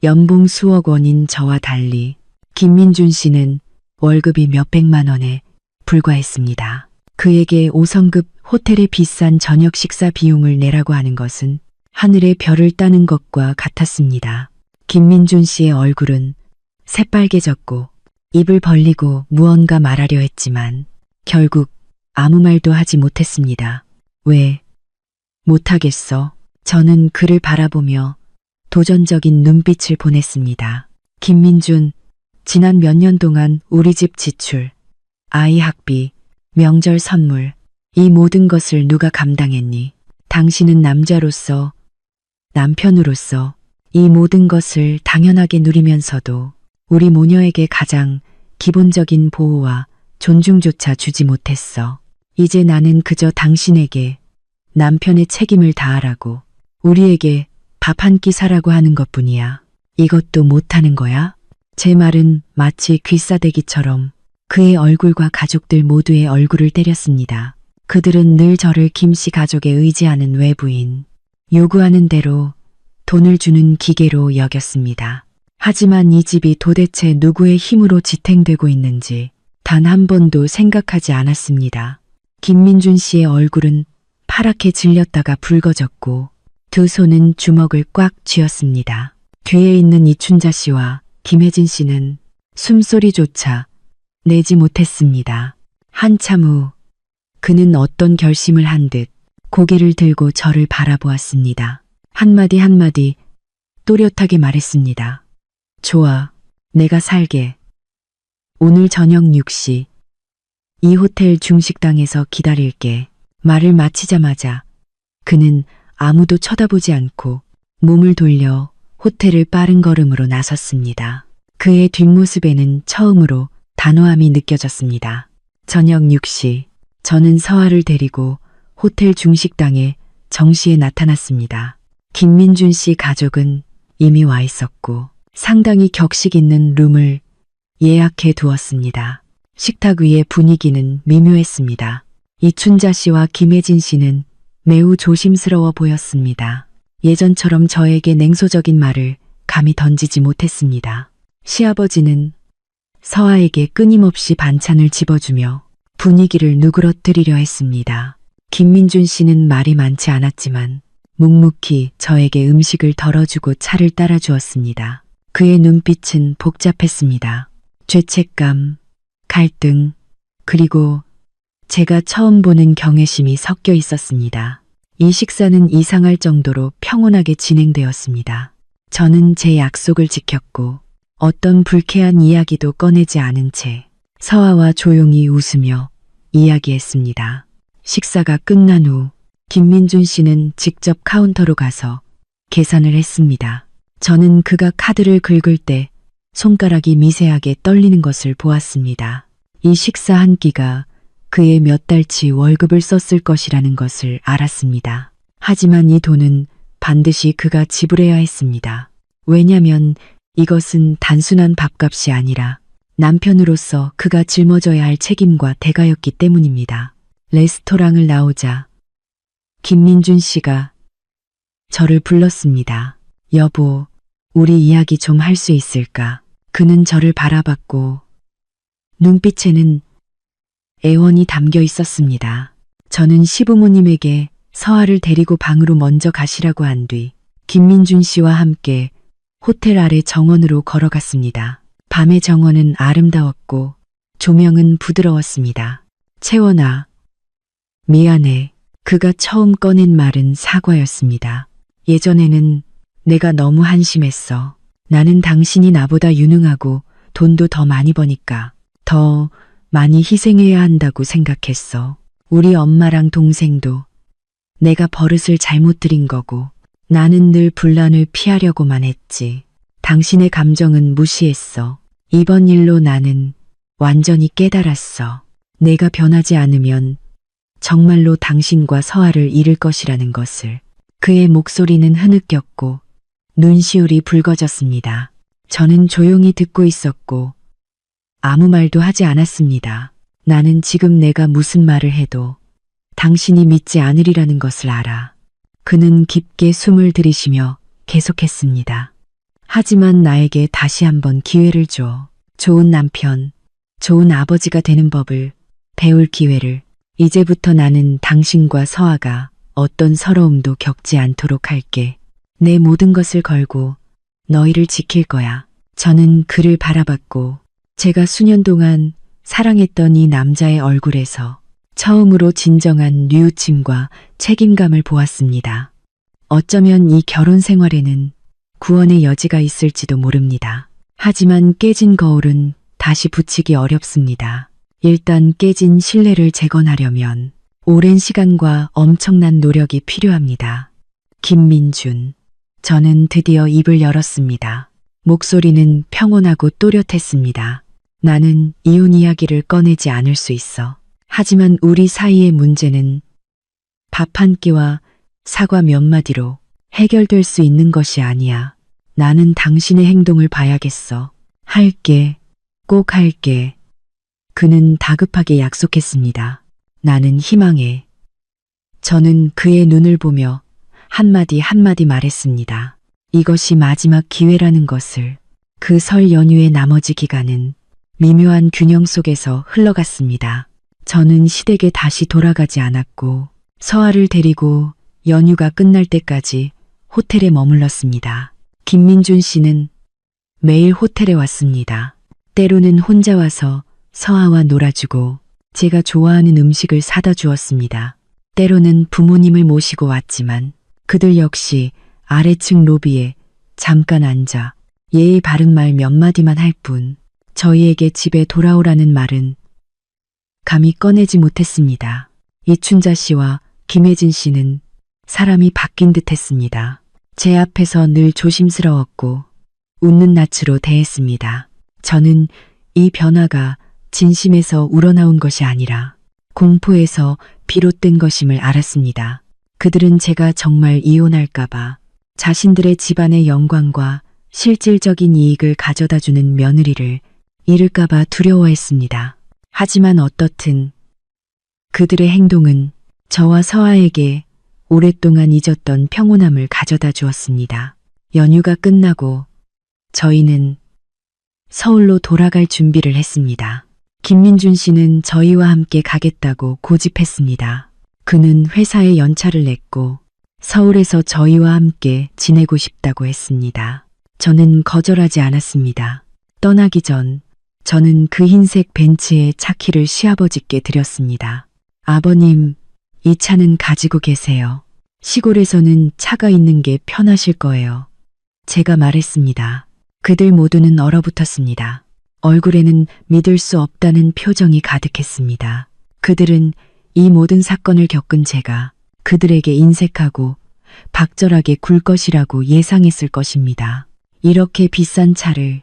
연봉 수억 원인 저와 달리 김민준 씨는 월급이 몇백만 원에 불과했습니다. 그에게 5성급 호텔의 비싼 저녁 식사 비용을 내라고 하는 것은 하늘의 별을 따는 것과 같았습니다. 김민준 씨의 얼굴은 새빨개졌고 입을 벌리고 무언가 말하려 했지만 결국 아무 말도 하지 못했습니다. 왜 못하겠어? 저는 그를 바라보며 도전적인 눈빛을 보냈습니다. 김민준, 지난 몇 년 동안 우리 집 지출, 아이 학비, 명절 선물, 이 모든 것을 누가 감당했니? 당신은 남자로서, 남편으로서 이 모든 것을 당연하게 누리면서도 우리 모녀에게 가장 기본적인 보호와 존중조차 주지 못했어. 이제 나는 그저 당신에게 남편의 책임을 다하라고, 우리에게 밥 한 끼 사라고 하는 것뿐이야. 이것도 못하는 거야? 제 말은 마치 귀싸대기처럼 그의 얼굴과 가족들 모두의 얼굴을 때렸습니다. 그들은 늘 저를 김씨 가족에 의지하는 외부인, 요구하는 대로 돈을 주는 기계로 여겼습니다. 하지만 이 집이 도대체 누구의 힘으로 지탱되고 있는지 단 한 번도 생각하지 않았습니다. 김민준 씨의 얼굴은 파랗게 질렸다가 붉어졌고 두 손은 주먹을 꽉 쥐었습니다. 뒤에 있는 이춘자 씨와 김혜진 씨는 숨소리조차 내지 못했습니다. 한참 후 그는 어떤 결심을 한 듯 고개를 들고 저를 바라보았습니다. 한마디 한마디 또렷하게 말했습니다. 좋아, 내가 살게. 오늘 저녁 6시 이 호텔 중식당에서 기다릴게. 말을 마치자마자 그는 아무도 쳐다보지 않고 몸을 돌려 호텔을 빠른 걸음으로 나섰습니다. 그의 뒷모습에는 처음으로 단호함이 느껴졌습니다. 저녁 6시 저는 서아를 데리고 호텔 중식당에 정시에 나타났습니다. 김민준 씨 가족은 이미 와 있었고 상당히 격식 있는 룸을 예약해 두었습니다. 식탁 위의 분위기는 미묘했습니다. 이춘자 씨와 김혜진 씨는 매우 조심스러워 보였습니다. 예전처럼 저에게 냉소적인 말을 감히 던지지 못했습니다. 시아버지는 서아에게 끊임없이 반찬을 집어주며 분위기를 누그러뜨리려 했습니다. 김민준 씨는 말이 많지 않았지만 묵묵히 저에게 음식을 덜어주고 차를 따라주었습니다. 그의 눈빛은 복잡했습니다. 죄책감, 갈등, 그리고 제가 처음 보는 경외심이 섞여 있었습니다. 이 식사는 이상할 정도로 평온하게 진행되었습니다. 저는 제 약속을 지켰고 어떤 불쾌한 이야기도 꺼내지 않은 채 서아와 조용히 웃으며 이야기했습니다. 식사가 끝난 후 김민준 씨는 직접 카운터로 가서 계산을 했습니다. 저는 그가 카드를 긁을 때 손가락이 미세하게 떨리는 것을 보았습니다. 이 식사 한 끼가 그의 몇 달치 월급을 썼을 것이라는 것을 알았습니다. 하지만 이 돈은 반드시 그가 지불해야 했습니다. 왜냐면 이것은 단순한 밥값이 아니라 남편으로서 그가 짊어져야 할 책임과 대가였기 때문입니다. 레스토랑을 나오자 김민준 씨가 저를 불렀습니다. 여보, 우리 이야기 좀 할 수 있을까? 그는 저를 바라봤고 눈빛에는 애원이 담겨 있었습니다. 저는 시부모님에게 서아를 데리고 방으로 먼저 가시라고 한 뒤 김민준 씨와 함께 호텔 아래 정원으로 걸어갔습니다. 밤의 정원은 아름다웠고 조명은 부드러웠습니다. 채원아, 미안해. 그가 처음 꺼낸 말은 사과였습니다. 예전에는 내가 너무 한심했어. 나는 당신이 나보다 유능하고 돈도 더 많이 버니까 더 많이 희생해야 한다고 생각했어. 우리 엄마랑 동생도 내가 버릇을 잘못 들인 거고 나는 늘 분란을 피하려고만 했지. 당신의 감정은 무시했어. 이번 일로 나는 완전히 깨달았어. 내가 변하지 않으면 정말로 당신과 서아를 잃을 것이라는 것을. 그의 목소리는 흐느꼈고 눈시울이 붉어졌습니다. 저는 조용히 듣고 있었고 아무 말도 하지 않았습니다. 나는 지금 내가 무슨 말을 해도 당신이 믿지 않으리라는 것을 알아. 그는 깊게 숨을 들이쉬며 계속했습니다. 하지만 나에게 다시 한번 기회를 줘. 좋은 남편, 좋은 아버지가 되는 법을 배울 기회를. 이제부터 나는 당신과 서아가 어떤 서러움도 겪지 않도록 할게. 내 모든 것을 걸고 너희를 지킬 거야. 저는 그를 바라봤고 제가 수년 동안 사랑했던 이 남자의 얼굴에서 처음으로 진정한 뉘우침과 책임감을 보았습니다. 어쩌면 이 결혼 생활에는 구원의 여지가 있을지도 모릅니다. 하지만 깨진 거울은 다시 붙이기 어렵습니다. 일단 깨진 신뢰를 재건하려면 오랜 시간과 엄청난 노력이 필요합니다. 김민준. 저는 드디어 입을 열었습니다. 목소리는 평온하고 또렷했습니다. 나는 이혼 이야기를 꺼내지 않을 수 있어. 하지만 우리 사이의 문제는 밥 한 끼와 사과 몇 마디로 해결될 수 있는 것이 아니야. 나는 당신의 행동을 봐야겠어. 할게. 꼭 할게. 그는 다급하게 약속했습니다. 나는 희망해. 저는 그의 눈을 보며 한마디 한마디 말했습니다. 이것이 마지막 기회라는 것을. 그 설 연휴의 나머지 기간은 미묘한 균형 속에서 흘러갔습니다. 저는 시댁에 다시 돌아가지 않았고 서아를 데리고 연휴가 끝날 때까지 호텔에 머물렀습니다. 김민준 씨는 매일 호텔에 왔습니다. 때로는 혼자 와서 서아와 놀아주고 제가 좋아하는 음식을 사다 주었습니다. 때로는 부모님을 모시고 왔지만 그들 역시 아래층 로비에 잠깐 앉아 예의 바른 말 몇 마디만 할 뿐 저희에게 집에 돌아오라는 말은 감히 꺼내지 못했습니다. 이춘자 씨와 김혜진 씨는 사람이 바뀐 듯 했습니다. 제 앞에서 늘 조심스러웠고 웃는 낯으로 대했습니다. 저는 이 변화가 진심에서 우러나온 것이 아니라 공포에서 비롯된 것임을 알았습니다. 그들은 제가 정말 이혼할까봐 자신들의 집안의 영광과 실질적인 이익을 가져다주는 며느리를 잃을까봐 두려워했습니다. 하지만 어떻든 그들의 행동은 저와 서아에게 오랫동안 잊었던 평온함을 가져다 주었습니다. 연휴가 끝나고 저희는 서울로 돌아갈 준비를 했습니다. 김민준 씨는 저희와 함께 가겠다고 고집했습니다. 그는 회사에 연차를 냈고 서울에서 저희와 함께 지내고 싶다고 했습니다. 저는 거절하지 않았습니다. 떠나기 전 저는 그 흰색 벤츠에 차키를 시아버지께 드렸습니다. 아버님, 이 차는 가지고 계세요. 시골에서는 차가 있는 게 편하실 거예요. 제가 말했습니다. 그들 모두는 얼어붙었습니다. 얼굴에는 믿을 수 없다는 표정이 가득했습니다. 그들은 이 모든 사건을 겪은 제가 그들에게 인색하고 박절하게 굴 것이라고 예상했을 것입니다. 이렇게 비싼 차를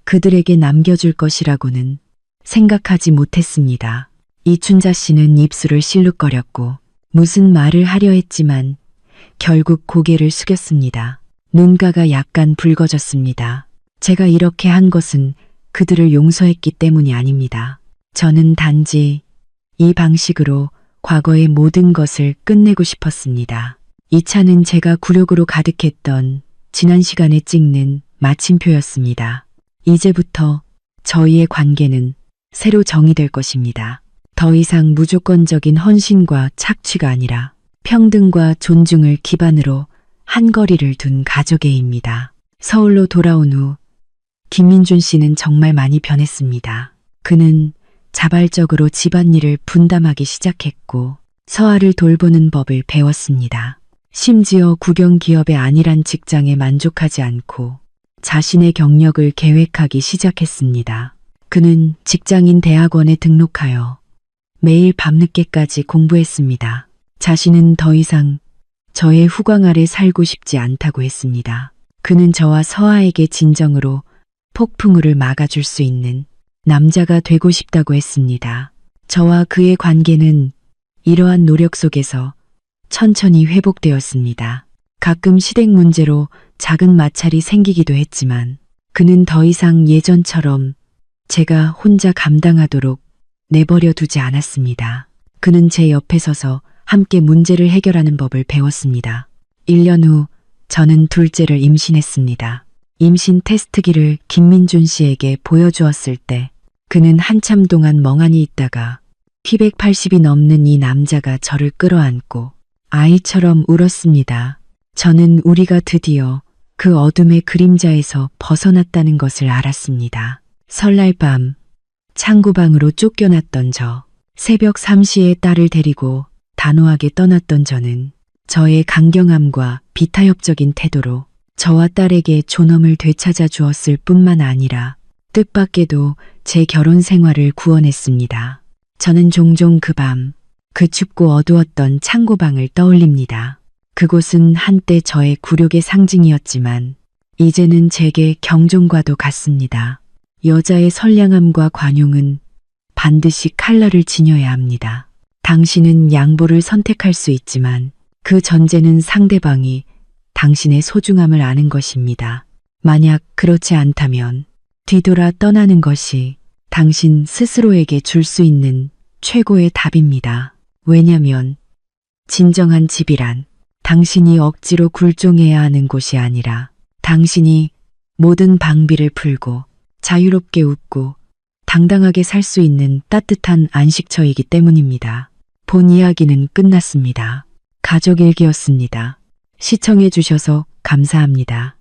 그들에게 남겨줄 것이라고는 생각하지 못했습니다. 이춘자 씨는 입술을 실룩거렸고 무슨 말을 하려 했지만 결국 고개를 숙였습니다. 눈가가 약간 붉어졌습니다. 제가 이렇게 한 것은 그들을 용서했기 때문이 아닙니다. 저는 단지 이 방식으로 과거의 모든 것을 끝내고 싶었습니다. 이 차는 제가 굴욕으로 가득했던 지난 시간에 찍는 마침표였습니다. 이제부터 저희의 관계는 새로 정의될 것입니다. 더 이상 무조건적인 헌신과 착취가 아니라 평등과 존중을 기반으로 한거리를 둔 가족애입니다. 서울로 돌아온 후 김민준 씨는 정말 많이 변했습니다. 그는 자발적으로 집안일을 분담하기 시작했고 서아를 돌보는 법을 배웠습니다. 심지어 국영기업의 안일한 직장에 만족하지 않고 자신의 경력을 계획하기 시작했습니다. 그는 직장인 대학원에 등록하여 매일 밤늦게까지 공부했습니다. 자신은 더 이상 저의 후광 아래 살고 싶지 않다고 했습니다. 그는 저와 서아에게 진정으로 폭풍우를 막아줄 수 있는 남자가 되고 싶다고 했습니다. 저와 그의 관계는 이러한 노력 속에서 천천히 회복되었습니다. 가끔 시댁 문제로 작은 마찰이 생기기도 했지만 그는 더 이상 예전처럼 제가 혼자 감당하도록 내버려 두지 않았습니다. 그는 제 옆에 서서 함께 문제를 해결하는 법을 배웠습니다. 1년 후 저는 둘째를 임신했습니다. 임신 테스트기를 김민준 씨에게 보여주었을 때 그는 한참 동안 멍하니 있다가 키 180이 넘는 이 남자가 저를 끌어안고 아이처럼 울었습니다. 저는 우리가 드디어 그 어둠의 그림자에서 벗어났다는 것을 알았습니다. 설날 밤 창고방으로 쫓겨났던 저, 새벽 3시에 딸을 데리고 단호하게 떠났던 저는 저의 강경함과 비타협적인 태도로 저와 딸에게 존엄을 되찾아 주었을 뿐만 아니라 뜻밖에도 제 결혼 생활을 구원했습니다. 저는 종종 그 밤, 그 춥고 어두웠던 창고방을 떠올립니다. 그곳은 한때 저의 굴욕의 상징이었지만 이제는 제게 경종과도 같습니다. 여자의 선량함과 관용은 반드시 칼날을 지녀야 합니다. 당신은 양보를 선택할 수 있지만 그 전제는 상대방이 당신의 소중함을 아는 것입니다. 만약 그렇지 않다면 뒤돌아 떠나는 것이 당신 스스로에게 줄 수 있는 최고의 답입니다. 왜냐면 진정한 집이란 당신이 억지로 굴종해야 하는 곳이 아니라 당신이 모든 방비를 풀고 자유롭게 웃고 당당하게 살 수 있는 따뜻한 안식처이기 때문입니다. 본 이야기는 끝났습니다. 가족일기였습니다. 시청해 주셔서 감사합니다.